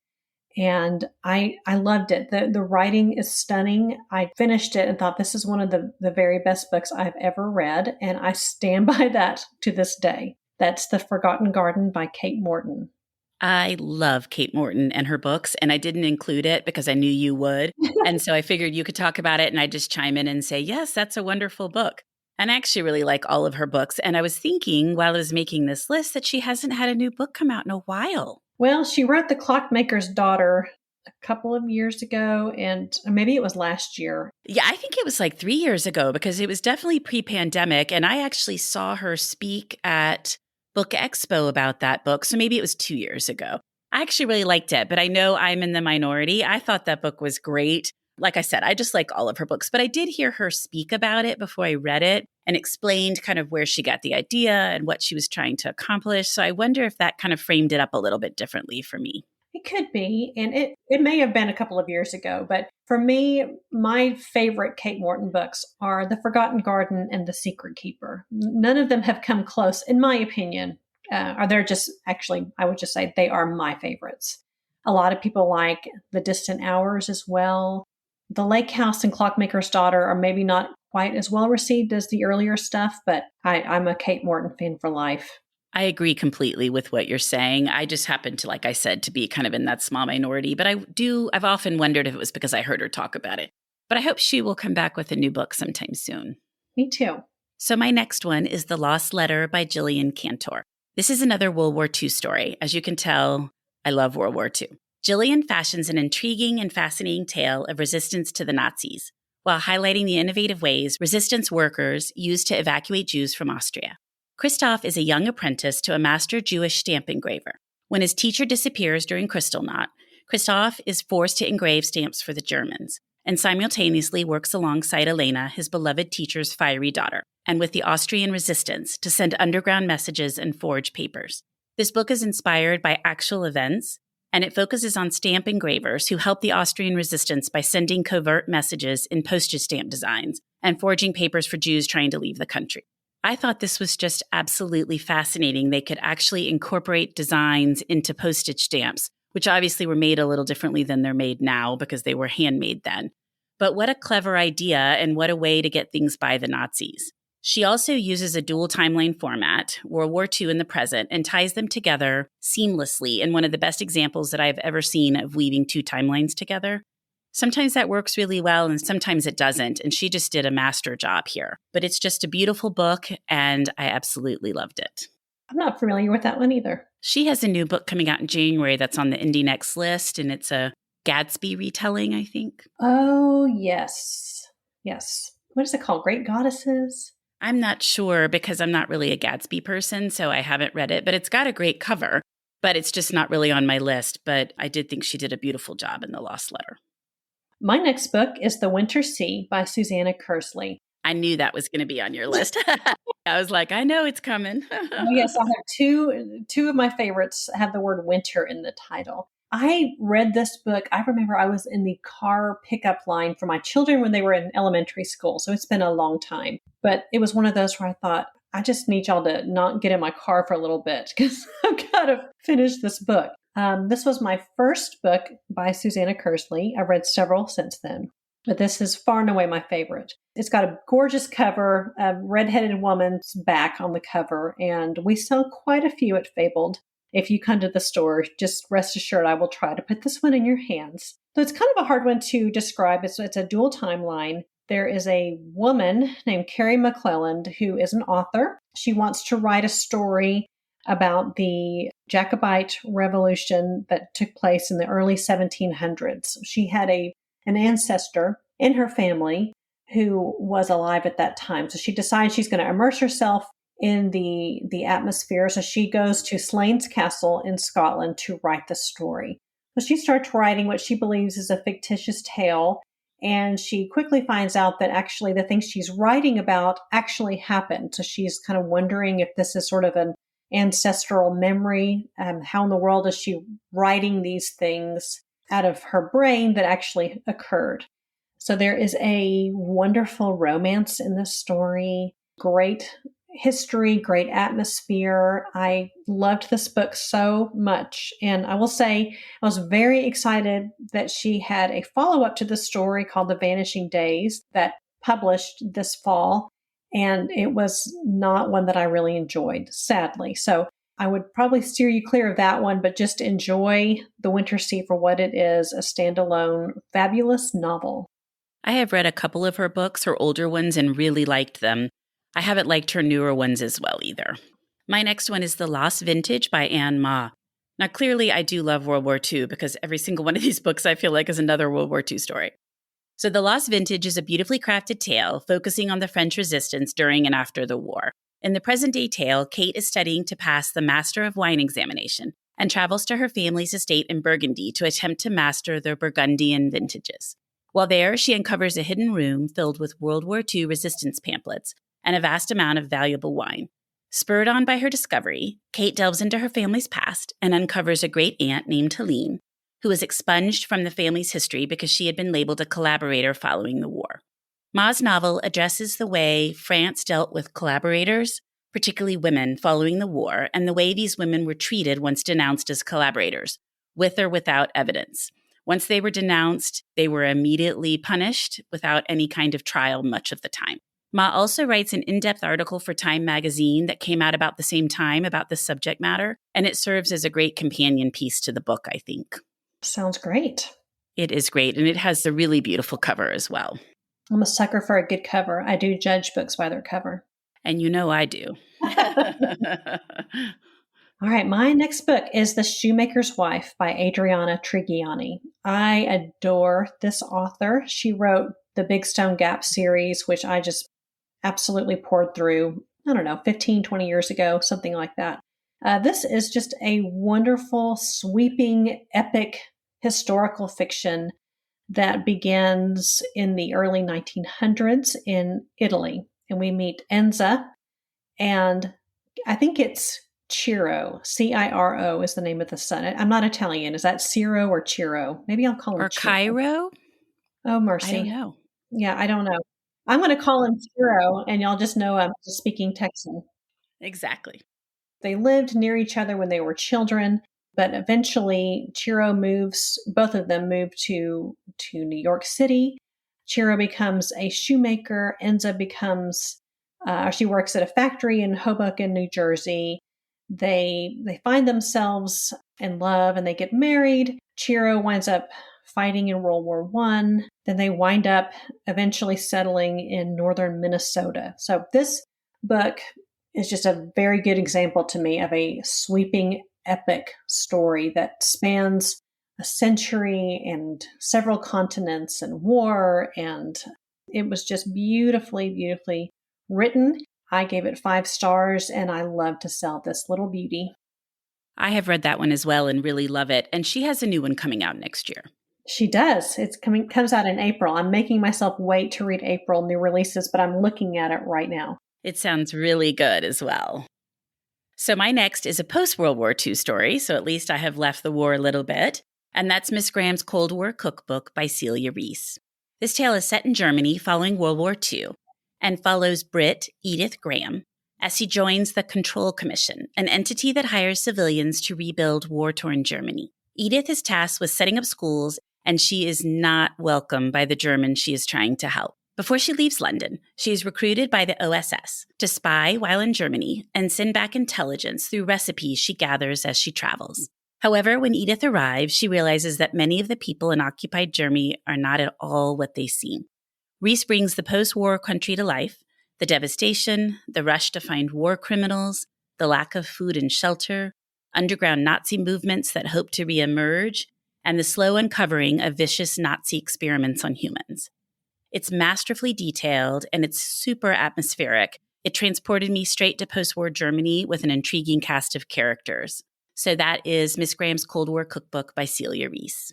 And I loved it. The writing is stunning. I finished it and thought this is one of the very best books I've ever read. And I stand by that to this day. That's The Forgotten Garden by Kate Morton. I love Kate Morton and her books, and I didn't include it because I knew you would. And so I figured you could talk about it, and I'd just chime in and say, yes, that's a wonderful book. And I actually really like all of her books. And I was thinking while I was making this list that she hasn't had a new book come out in a while. Well, she wrote The Clockmaker's Daughter a couple of years ago, and maybe it was last year. Yeah, I think it was like 3 years ago because it was definitely pre-pandemic. And I actually saw her speak at Book Expo about that book. So maybe it was 2 years ago. I actually really liked it, but I know I'm in the minority. I thought that book was great. Like I said, I just like all of her books, but I did hear her speak about it before I read it. and explained kind of where she got the idea and what she was trying to accomplish. So I wonder if that kind of framed it up a little bit differently for me. It could be, and it may have been a couple of years ago, but for me, my favorite Kate Morton books are The Forgotten Garden and The Secret Keeper. None of them have come close, in my opinion. Or they're just, actually, I would just say they are my favorites. A lot of people like The Distant Hours as well. The Lake House and Clockmaker's Daughter are maybe not quite as well received as the earlier stuff, but I'm a Kate Morton fan for life. I agree completely with what you're saying. I just happen to, like I said, to be kind of in that small minority. But I've often wondered if it was because I heard her talk about it. But I hope she will come back with a new book sometime soon. Me too. So my next one is The Lost Letter by Gillian Cantor. This is another World War II story. As you can tell, I love World War II. Gillian fashions an intriguing and fascinating tale of resistance to the Nazis, while highlighting the innovative ways resistance workers used to evacuate Jews from Austria. Christoph is a young apprentice to a master Jewish stamp engraver. When his teacher disappears during Kristallnacht, Christoph is forced to engrave stamps for the Germans, and simultaneously works alongside Elena, his beloved teacher's fiery daughter, and with the Austrian resistance to send underground messages and forge papers. This book is inspired by actual events, and it focuses on stamp engravers who helped the Austrian resistance by sending covert messages in postage stamp designs and forging papers for Jews trying to leave the country. I thought this was just absolutely fascinating. They could actually incorporate designs into postage stamps, which obviously were made a little differently than they're made now because they were handmade then. But what a clever idea, and what a way to get things by the Nazis. She also uses a dual timeline format, World War II and the present, and ties them together seamlessly in one of the best examples that I've ever seen of weaving two timelines together. Sometimes that works really well and sometimes it doesn't, and she just did a master job here. But it's just a beautiful book, and I absolutely loved it. I'm not familiar with that one either. She has a new book coming out in January that's on the Indie Next list, and it's a Gatsby retelling, I think. Oh, yes. Yes. What is it called? Great Goddesses? I'm not sure because I'm not really a Gatsby person, so I haven't read it, but it's got a great cover, but it's just not really on my list. But I did think she did a beautiful job in The Lost Letter. My next book is The Winter Sea by Susanna Kearsley. I knew that was going to be on your list. I was like, I know it's coming. Oh, yes, I have two of my favorites have the word winter in the title. I read this book. I remember I was in the car pickup line for my children when they were in elementary school. So it's been a long time. But it was one of those where I thought, I just need y'all to not get in my car for a little bit because I've got to finish this book. This was my first book by Susanna Kearsley. I've read several since then, but this is far and away my favorite. It's got a gorgeous cover, a redheaded woman's back on the cover, and we sell quite a few at Fabled. If you come to the store, just rest assured I will try to put this one in your hands. So it's kind of a hard one to describe. It's a dual timeline. There is a woman named Carrie McClelland who is an author. She wants to write a story about the Jacobite revolution that took place in the early 1700s. She had an ancestor in her family who was alive at that time. So she decides she's going to immerse herself in the atmosphere. So she goes to Slains Castle in Scotland to write the story. So she starts writing what she believes is a fictitious tale. And she quickly finds out that actually the things she's writing about actually happened. So she's kind of wondering if this is sort of an ancestral memory. How in the world is she writing these things out of her brain that actually occurred? So there is a wonderful romance in this story, great history, great atmosphere. I loved this book so much. And I will say I was very excited that she had a follow-up to the story called The Vanishing Days that published this fall. And it was not one that I really enjoyed, sadly. So I would probably steer you clear of that one, but just enjoy The Winter Sea for what it is, a standalone, fabulous novel. I have read a couple of her books, her older ones, and really liked them. I haven't liked her newer ones as well either. My next one is The Lost Vintage by Anne Ma. Now, clearly, I do love World War II because every single one of these books I feel like is another World War II story. So The Lost Vintage is a beautifully crafted tale focusing on the French resistance during and after the war. In the present-day tale, Kate is studying to pass the Master of Wine examination and travels to her family's estate in Burgundy to attempt to master the Burgundian vintages. While there, she uncovers a hidden room filled with World War II resistance pamphlets, and a vast amount of valuable wine. Spurred on by her discovery, Kate delves into her family's past and uncovers a great-aunt named Helene, who was expunged from the family's history because she had been labeled a collaborator following the war. Ma's novel addresses the way France dealt with collaborators, particularly women, following the war, and the way these women were treated once denounced as collaborators, with or without evidence. Once they were denounced, they were immediately punished without any kind of trial much of the time. Ma also writes an in-depth article for Time magazine that came out about the same time about this subject matter, and it serves as a great companion piece to the book, I think. Sounds great. It is great, and it has a really beautiful cover as well. I'm a sucker for a good cover. I do judge books by their cover. And you know I do. All right, my next book is The Shoemaker's Wife by Adriana Trigiani. I adore this author. She wrote the Big Stone Gap series, which I just absolutely poured through, 15, 20 years ago, something like that. This is just a wonderful, sweeping, epic historical fiction that begins in the early 1900s in Italy. And we meet Enza, and I think it's Ciro, Ciro is the name of the son. I'm not Italian. Is that Ciro or Ciro? Maybe I'll call him or Ciro. Cairo? Oh, mercy. I don't know. Yeah, I don't know. I'm going to call him Ciro, and y'all just know I'm just speaking Texan. Exactly. They lived near each other when they were children, but eventually both of them moved to New York City. Ciro becomes a shoemaker. Enza she works at a factory in Hoboken, New Jersey. They find themselves in love and they get married. Ciro winds up fighting in World War I. Then they wind up eventually settling in northern Minnesota. So this book is just a very good example to me of a sweeping, epic story that spans a century and several continents and war. And it was just beautifully, beautifully written. I gave it 5 stars, and I love to sell this little beauty. I have read that one as well and really love it. And she has a new one coming out next year. She does. Comes out in April. I'm making myself wait to read April new releases, but I'm looking at it right now. It sounds really good as well. So my next is a post-World War II story, so at least I have left the war a little bit, and that's Miss Graham's Cold War Cookbook by Celia Reese. This tale is set in Germany following World War II and follows Brit Edith Graham as he joins the Control Commission, an entity that hires civilians to rebuild war-torn Germany. Edith is tasked with setting up schools, and she is not welcome by the Germans she is trying to help. Before she leaves London, she is recruited by the OSS to spy while in Germany and send back intelligence through recipes she gathers as she travels. However, when Edith arrives, she realizes that many of the people in occupied Germany are not at all what they seem. Reese brings the post-war country to life, the devastation, the rush to find war criminals, the lack of food and shelter, underground Nazi movements that hope to reemerge, and the slow uncovering of vicious Nazi experiments on humans. It's masterfully detailed and it's super atmospheric. It transported me straight to post-war Germany with an intriguing cast of characters. So that is Miss Graham's Cold War Cookbook by Celia Reese.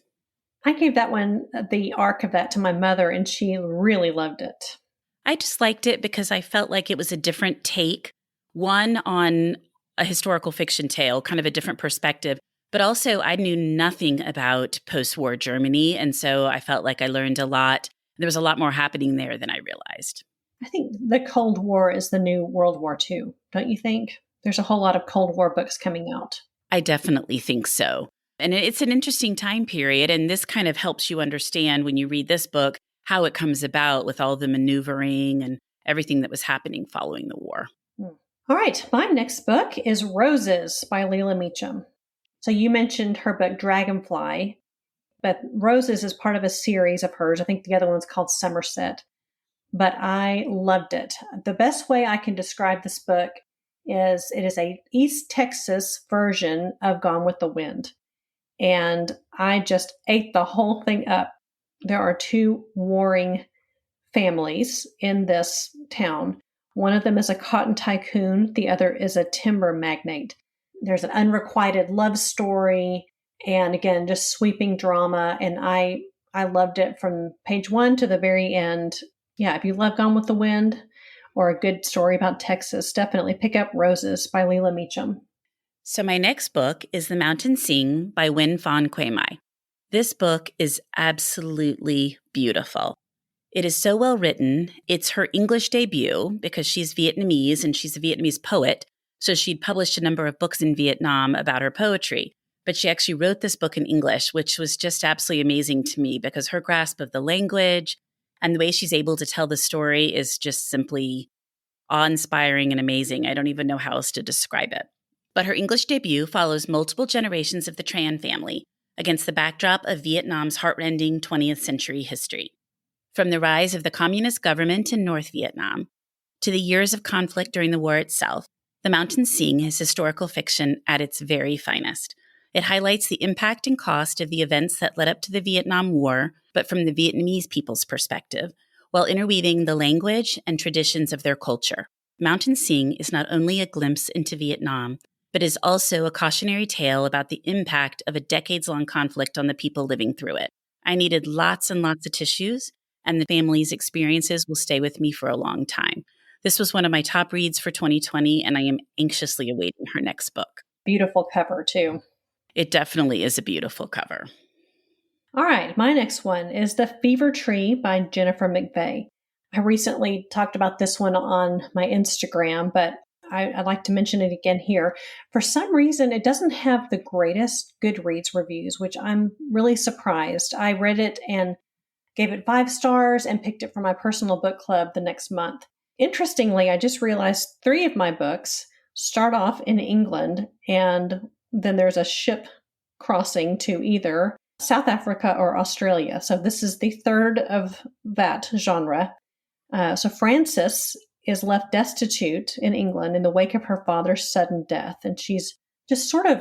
I gave that one, the arc of that, to my mother, and she really loved it. I just liked it because I felt like it was a different take, one on a historical fiction tale, kind of a different perspective, but also I knew nothing about post-war Germany, and so I felt like I learned a lot. There was a lot more happening there than I realized. I think the Cold War is the new World War II, don't you think? There's a whole lot of Cold War books coming out. I definitely think so. And it's an interesting time period, and this kind of helps you understand when you read this book how it comes about with all the maneuvering and everything that was happening following the war. All right, my next book is Roses by Leila Meacham. So you mentioned her book Dragonfly, but Roses is part of a series of hers. I think the other one's called Somerset, but I loved it. The best way I can describe this book is it is a East Texas version of Gone with the Wind. And I just ate the whole thing up. There are 2 warring families in this town. One of them is a cotton tycoon. The other is a timber magnate. There's an unrequited love story. And again, just sweeping drama. And I loved it from page 1 to the very end. Yeah, if you love Gone with the Wind, or a good story about Texas, definitely pick up Roses by Leila Meacham. So my next book is The Mountain Sing by Nguyen Phan Quay Mai. This book is absolutely beautiful. It is so well written. It's her English debut because she's Vietnamese and she's a Vietnamese poet. So she'd published a number of books in Vietnam about her poetry. But she actually wrote this book in English, which was just absolutely amazing to me because her grasp of the language and the way she's able to tell the story is just simply awe-inspiring and amazing. I don't even know how else to describe it. But her English debut follows multiple generations of the Tran family against the backdrop of Vietnam's heartrending 20th century history. From the rise of the communist government in North Vietnam to the years of conflict during the war itself, The Mountain Sing is historical fiction at its very finest. It highlights the impact and cost of the events that led up to the Vietnam War, but from the Vietnamese people's perspective, while interweaving the language and traditions of their culture. Mountain Sing is not only a glimpse into Vietnam, but is also a cautionary tale about the impact of a decades-long conflict on the people living through it. I needed lots and lots of tissues, and the family's experiences will stay with me for a long time. This was one of my top reads for 2020, and I am anxiously awaiting her next book. Beautiful cover, too. It definitely is a beautiful cover. All right, my next one is The Fever Tree by Jennifer McVeigh. I recently talked about this one on my Instagram, but I'd like to mention it again here. For some reason, it doesn't have the greatest Goodreads reviews, which I'm really surprised. I read it and gave it 5 stars and picked it for my personal book club the next month. Interestingly, I just realized 3 of my books start off in England, and then there's a ship crossing to either South Africa or Australia. So this is the third of that genre. So Frances is left destitute in England in the wake of her father's sudden death. And she's just sort of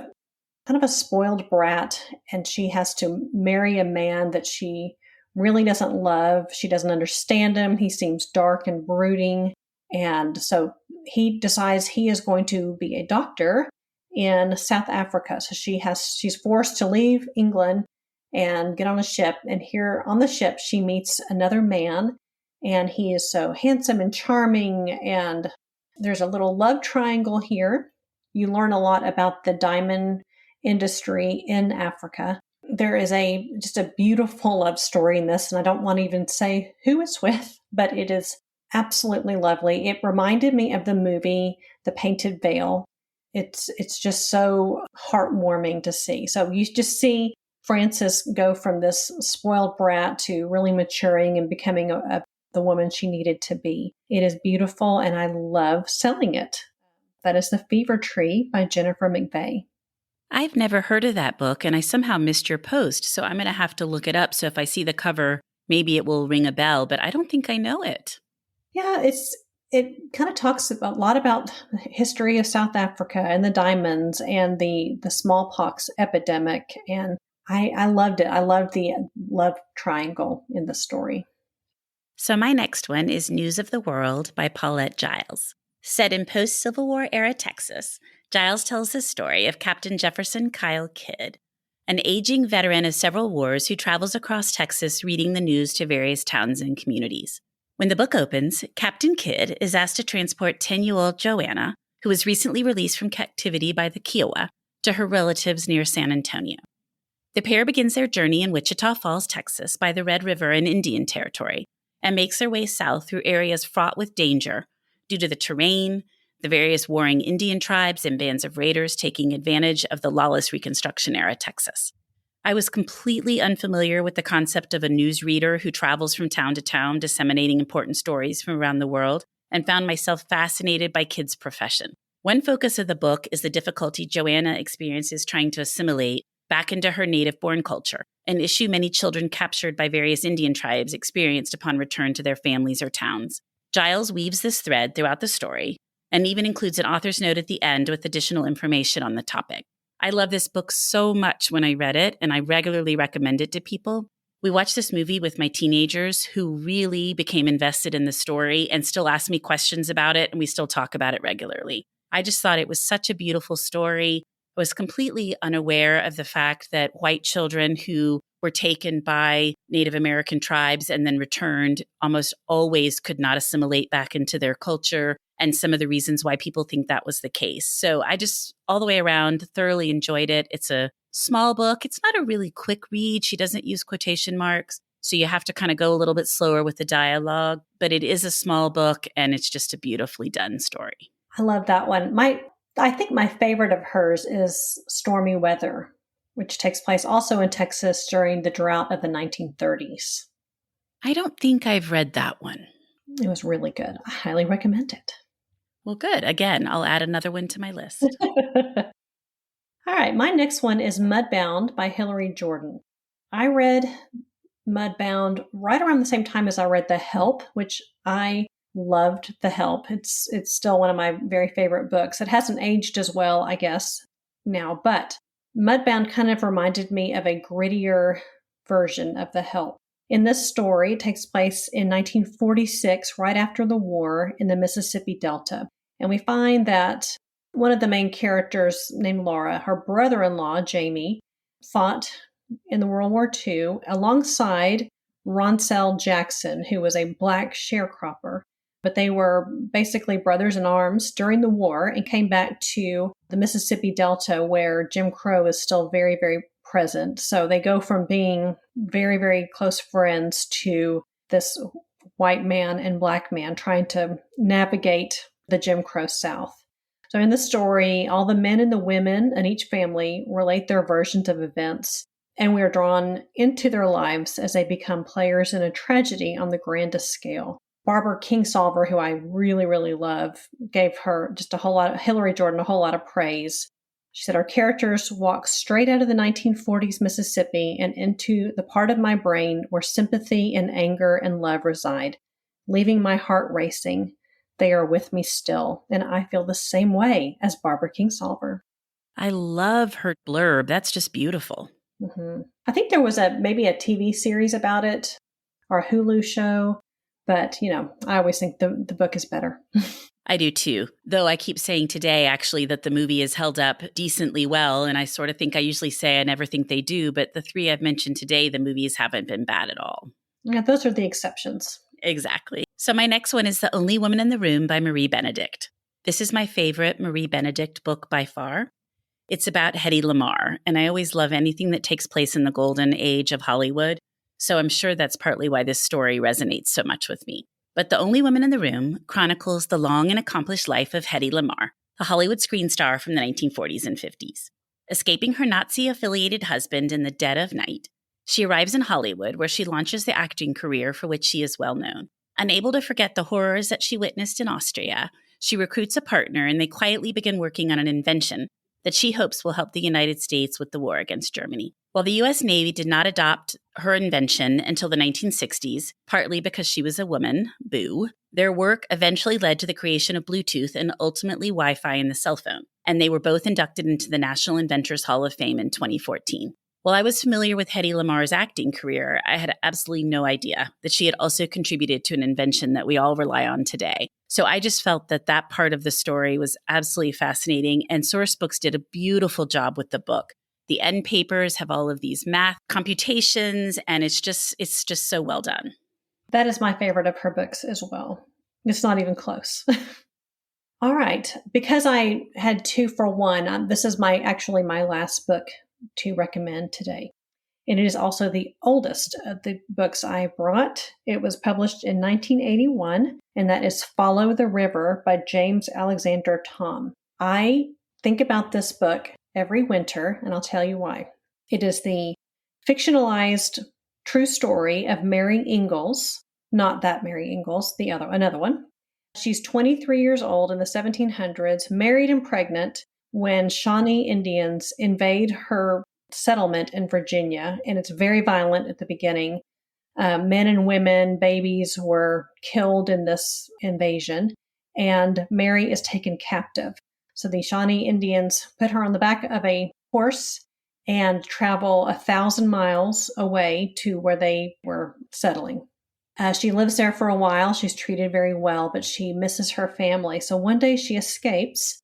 kind of a spoiled brat. And she has to marry a man that she really doesn't love. She doesn't understand him. He seems dark and brooding. And so he decides he is going to be a doctor in South Africa. So she's forced to leave England and get on a ship. And here on the ship, she meets another man. And he is so handsome and charming. And there's a little love triangle here. You learn a lot about the diamond industry in Africa. There is just a beautiful love story in this. And I don't want to even say who it's with, but it is absolutely lovely. It reminded me of the movie, The Painted Veil. It's just so heartwarming to see. So you just see Frances go from this spoiled brat to really maturing and becoming the woman she needed to be. It is beautiful, and I love selling it. That is The Fever Tree by Jennifer McVeigh. I've never heard of that book, and I somehow missed your post, so I'm going to have to look it up. So if I see the cover, maybe it will ring a bell, but I don't think I know it. Yeah, it kind of talks a lot about the history of South Africa and the diamonds and the smallpox epidemic, and I loved it. I loved the love triangle in the story. So my next one is News of the World by Paulette Giles. Set in post-Civil War era Texas, Giles tells the story of Captain Jefferson Kyle Kidd, an aging veteran of several wars who travels across Texas reading the news to various towns and communities. When the book opens, Captain Kidd is asked to transport 10-year-old Joanna, who was recently released from captivity by the Kiowa, to her relatives near San Antonio. The pair begins their journey in Wichita Falls, Texas, by the Red River in Indian Territory, and makes their way south through areas fraught with danger due to the terrain, the various warring Indian tribes and bands of raiders taking advantage of the lawless Reconstruction-era Texas. I was completely unfamiliar with the concept of a newsreader who travels from town to town disseminating important stories from around the world, and found myself fascinated by Kidd's profession. One focus of the book is the difficulty Joanna experiences trying to assimilate back into her native-born culture, an issue many children captured by various Indian tribes experienced upon return to their families or towns. Giles weaves this thread throughout the story, and even includes an author's note at the end with additional information on the topic. I love this book so much when I read it, and I regularly recommend it to people. We watched this movie with my teenagers who really became invested in the story and still ask me questions about it, and we still talk about it regularly. I just thought it was such a beautiful story. I was completely unaware of the fact that white children who were taken by Native American tribes and then returned almost always could not assimilate back into their culture, and some of the reasons why people think that was the case. So I just, all the way around, thoroughly enjoyed it. It's a small book. It's not a really quick read. She doesn't use quotation marks, so you have to kind of go a little bit slower with the dialogue, but it is a small book and it's just a beautifully done story. I love that one. I think my favorite of hers is Stormy Weather, which takes place also in Texas during the drought of the 1930s. I don't think I've read that one. It was really good. I highly recommend it. Well, good. Again, I'll add another one to my list. All right. My next one is Mudbound by Hilary Jordan. I read Mudbound right around the same time as I read The Help, which I loved. The Help. It's still one of my very favorite books. It hasn't aged as well, I guess, now, but Mudbound kind of reminded me of a grittier version of The Help. In this story, it takes place in 1946, right after the war in the Mississippi Delta. And we find that one of the main characters, named Laura, her brother-in-law, Jamie, fought in the World War II alongside Ronsell Jackson, who was a black sharecropper. But they were basically brothers in arms during the war and came back to the Mississippi Delta, where Jim Crow is still very, very present. So they go from being very, very close friends to this white man and black man trying to navigate the Jim Crow South. So in the story, all the men and the women in each family relate their versions of events, and we are drawn into their lives as they become players in a tragedy on the grandest scale. Barbara Kingsolver, who I really, really love, gave her just Hilary Jordan a whole lot of praise. She said, our characters walk straight out of the 1940s Mississippi and into the part of my brain where sympathy and anger and love reside, leaving my heart racing. They are with me still, and I feel the same way as Barbara Kingsolver. I love her blurb. That's just beautiful. Mm-hmm. I think there was maybe a TV series about it or a Hulu show, but, I always think the book is better. I do too, though I keep saying today, actually, that the movie is held up decently well, and I sort of think I usually say I never think they do, but the three I've mentioned today, the movies haven't been bad at all. Yeah, those are the exceptions. Exactly. So my next one is The Only Woman in the Room by Marie Benedict. This is my favorite Marie Benedict book by far. It's about Hedy Lamarr, and I always love anything that takes place in the golden age of Hollywood, so I'm sure that's partly why this story resonates so much with me. But The Only Woman in the Room chronicles the long and accomplished life of Hedy Lamarr, a Hollywood screen star from the 1940s and 50s. Escaping her Nazi-affiliated husband in the dead of night, she arrives in Hollywood, where she launches the acting career for which she is well known. Unable to forget the horrors that she witnessed in Austria, she recruits a partner and they quietly begin working on an invention that she hopes will help the United States with the war against Germany. While the U.S. Navy did not adopt her invention until the 1960s, partly because she was a woman, boo, their work eventually led to the creation of Bluetooth and ultimately Wi-Fi in the cell phone, and they were both inducted into the National Inventors Hall of Fame in 2014. While I was familiar with Hedy Lamarr's acting career, I had absolutely no idea that she had also contributed to an invention that we all rely on today. So I just felt that part of the story was absolutely fascinating, and Source Books did a beautiful job with the book. The end papers have all of these math computations, and it's just so well done. That is my favorite of her books as well. It's not even close. All right. Because I had 2 for 1, this is my last book to recommend today. And it is also the oldest of the books I brought. It was published in 1981, and that is Follow the River by James Alexander Thom. I think about this book every winter, and I'll tell you why. It is the fictionalized true story of Mary Ingalls, not that Mary Ingalls, another one. She's 23 years old in the 1700s, married and pregnant, when Shawnee Indians invade her settlement in Virginia, and it's very violent at the beginning. Men and women, babies were killed in this invasion, and Mary is taken captive. So the Shawnee Indians put her on the back of a horse and travel 1,000 miles away to where they were settling. She lives there for a while. She's treated very well, but she misses her family. So one day she escapes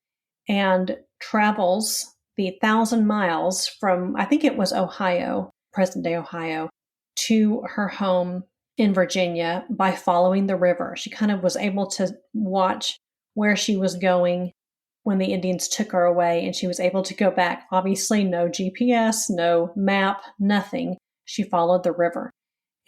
and travels the 1,000 miles from, I think it was Ohio, present-day Ohio, to her home in Virginia by following the river. She kind of was able to watch where she was going when the Indians took her away, and she was able to go back. Obviously, no GPS, no map, nothing. She followed the river.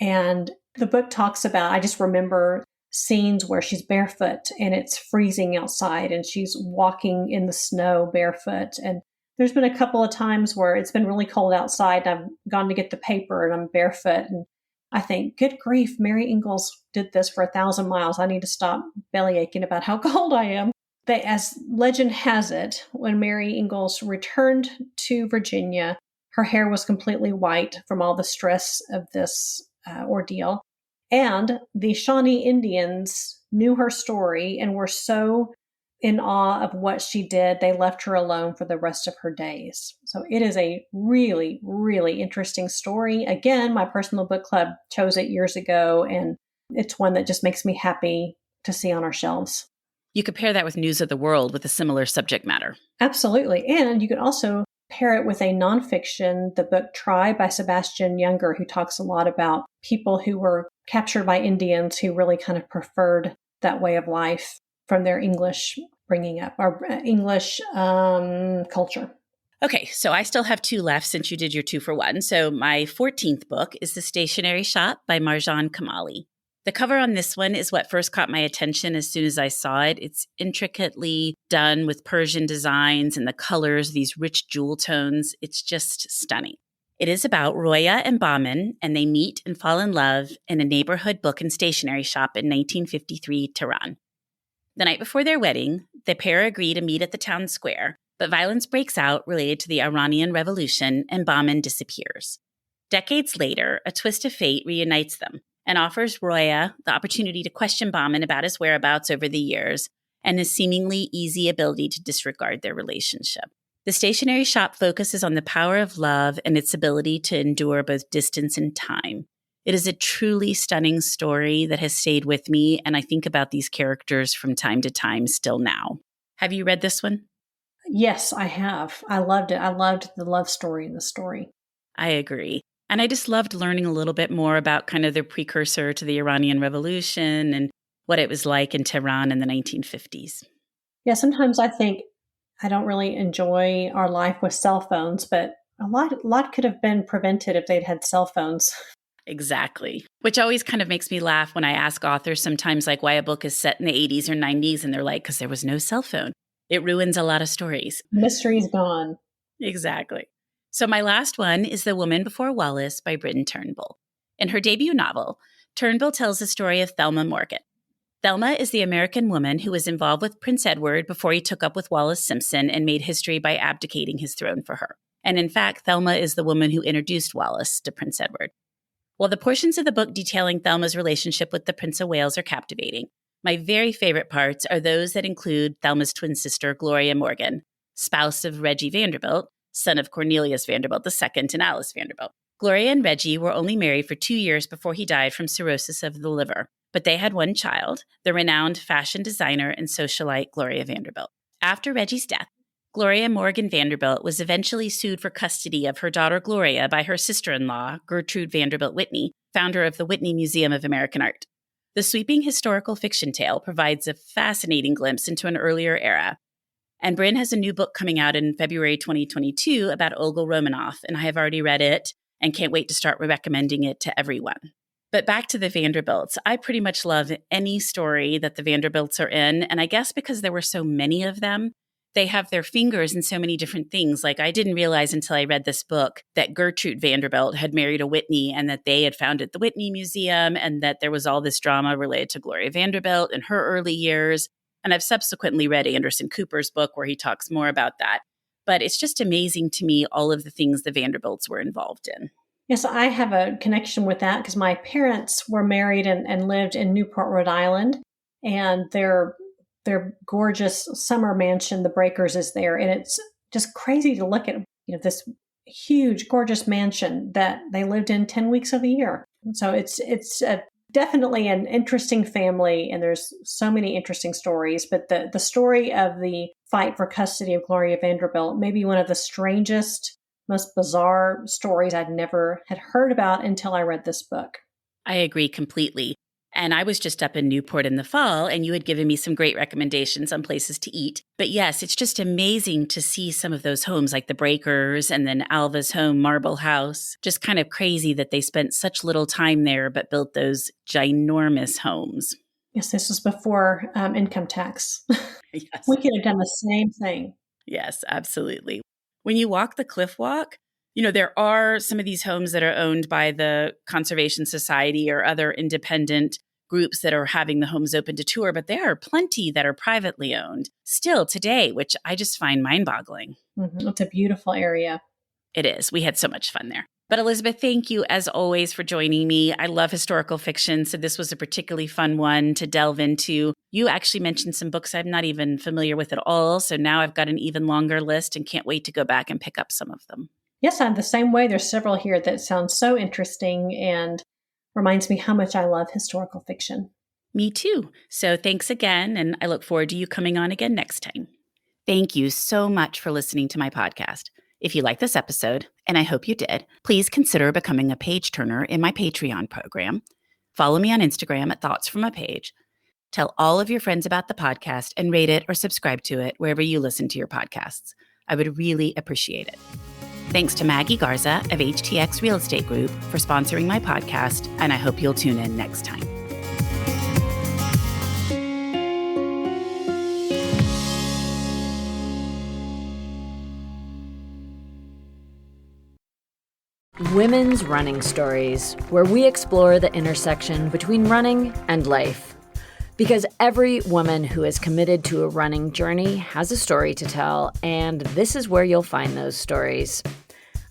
And the book talks about, I just remember scenes where she's barefoot and it's freezing outside and she's walking in the snow barefoot. And there's been a couple of times where it's been really cold outside and I've gone to get the paper and I'm barefoot. And I think, good grief, Mary Ingalls did this for 1,000 miles. I need to stop belly aching about how cold I am. As legend has it, when Mary Ingalls returned to Virginia, her hair was completely white from all the stress of this ordeal. And the Shawnee Indians knew her story and were so in awe of what she did, they left her alone for the rest of her days. So it is a really, really interesting story. Again, my personal book club chose it years ago, and it's one that just makes me happy to see on our shelves. You could pair that with News of the World with a similar subject matter. Absolutely. And you can also pair it with a nonfiction, the book Tribe by Sebastian Junger, who talks a lot about people who were captured by Indians who really kind of preferred that way of life from their English bringing up, or English culture. Okay, so I still have 2 left since you did your 2 for 1. So my 14th book is The Stationery Shop by Marjan Kamali. The cover on this one is what first caught my attention as soon as I saw it. It's intricately done with Persian designs and the colors, these rich jewel tones. It's just stunning. It is about Roya and Bahman, and they meet and fall in love in a neighborhood book and stationery shop in 1953 Tehran. The night before their wedding, the pair agree to meet at the town square, but violence breaks out related to the Iranian Revolution, and Bahman disappears. Decades later, a twist of fate reunites them and offers Roya the opportunity to question Bahman about his whereabouts over the years and his seemingly easy ability to disregard their relationship. The stationery shop focuses on the power of love and its ability to endure both distance and time. It is a truly stunning story that has stayed with me, and I think about these characters from time to time still now. Have you read this one? Yes, I have. I loved it. I loved the love story in the story. I agree. And I just loved learning a little bit more about kind of the precursor to the Iranian Revolution and what it was like in Tehran in the 1950s. Yeah, sometimes I think I don't really enjoy our life with cell phones, but a lot could have been prevented if they'd had cell phones. Exactly. Which always kind of makes me laugh when I ask authors sometimes like why a book is set in the 80s or 90s, and they're like, because there was no cell phone. It ruins a lot of stories. Mystery's gone. Exactly. So my last one is The Woman Before Wallace by Bryn Turnbull. In her debut novel, Turnbull tells the story of Thelma Morgan. Thelma is the American woman who was involved with Prince Edward before he took up with Wallace Simpson and made history by abdicating his throne for her. And in fact, Thelma is the woman who introduced Wallace to Prince Edward. While the portions of the book detailing Thelma's relationship with the Prince of Wales are captivating, my very favorite parts are those that include Thelma's twin sister, Gloria Morgan, spouse of Reggie Vanderbilt, son of Cornelius Vanderbilt II and Alice Vanderbilt. Gloria and Reggie were only married for 2 years before he died from cirrhosis of the liver, but they had one child, the renowned fashion designer and socialite Gloria Vanderbilt. After Reggie's death, Gloria Morgan Vanderbilt was eventually sued for custody of her daughter Gloria by her sister-in-law, Gertrude Vanderbilt Whitney, founder of the Whitney Museum of American Art. The sweeping historical fiction tale provides a fascinating glimpse into an earlier era. And Bryn has a new book coming out in February 2022 about Olga Romanoff, and I have already read it and can't wait to start recommending it to everyone. But back to the Vanderbilts, I pretty much love any story that the Vanderbilts are in, and I guess because there were so many of them, they have their fingers in so many different things. Like I didn't realize until I read this book that Gertrude Vanderbilt had married a Whitney and that they had founded the Whitney Museum and that there was all this drama related to Gloria Vanderbilt in her early years. And I've subsequently read Anderson Cooper's book where he talks more about that. But it's just amazing to me all of the things the Vanderbilts were involved in. Yes, I have a connection with that because my parents were married and lived in Newport, Rhode Island, and their gorgeous summer mansion, the Breakers, is there, and it's just crazy to look at. This huge, gorgeous mansion that they lived in 10 weeks of the year. So it's definitely an interesting family, and there's so many interesting stories. But the story of the fight for custody of Gloria Vanderbilt may be one of the strangest most bizarre stories I'd never had heard about until I read this book. I agree completely. And I was just up in Newport in the fall, and you had given me some great recommendations on places to eat. But yes, it's just amazing to see some of those homes like the Breakers and then Alva's home, Marble House. Just kind of crazy that they spent such little time there but built those ginormous homes. Yes, this was before income tax. Yes. We could have done the same thing. Yes, absolutely. When you walk the cliff walk, there are some of these homes that are owned by the Conservation Society or other independent groups that are having the homes open to tour, but there are plenty that are privately owned still today, which I just find mind-boggling. Mm-hmm. It's a beautiful area. It is. We had so much fun there. But Elizabeth, thank you as always for joining me. I love historical fiction, so this was a particularly fun one to delve into. You actually mentioned some books I'm not even familiar with at all, so now I've got an even longer list and can't wait to go back and pick up some of them. Yes, I'm the same way. There's several here that sound so interesting and reminds me how much I love historical fiction. Me too. So thanks again, and I look forward to you coming on again next time. Thank you so much for listening to my podcast. If you like this episode, and I hope you did, please consider becoming a page turner in my Patreon program. Follow me on Instagram at Thoughts From a Page. Tell all of your friends about the podcast and rate it or subscribe to it wherever you listen to your podcasts. I would really appreciate it. Thanks to Maggie Garza of HTX Real Estate Group for sponsoring my podcast, and I hope you'll tune in next time. Women's Running Stories, where we explore the intersection between running and life. Because every woman who is committed to a running journey has a story to tell, and this is where you'll find those stories.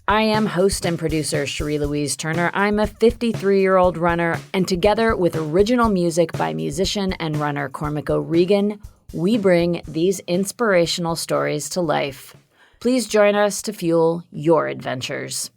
I am host and producer Cherie Louise Turner. I'm a 53-year-old runner, and together with original music by musician and runner Cormac O'Regan, we bring these inspirational stories to life. Please join us to fuel your adventures.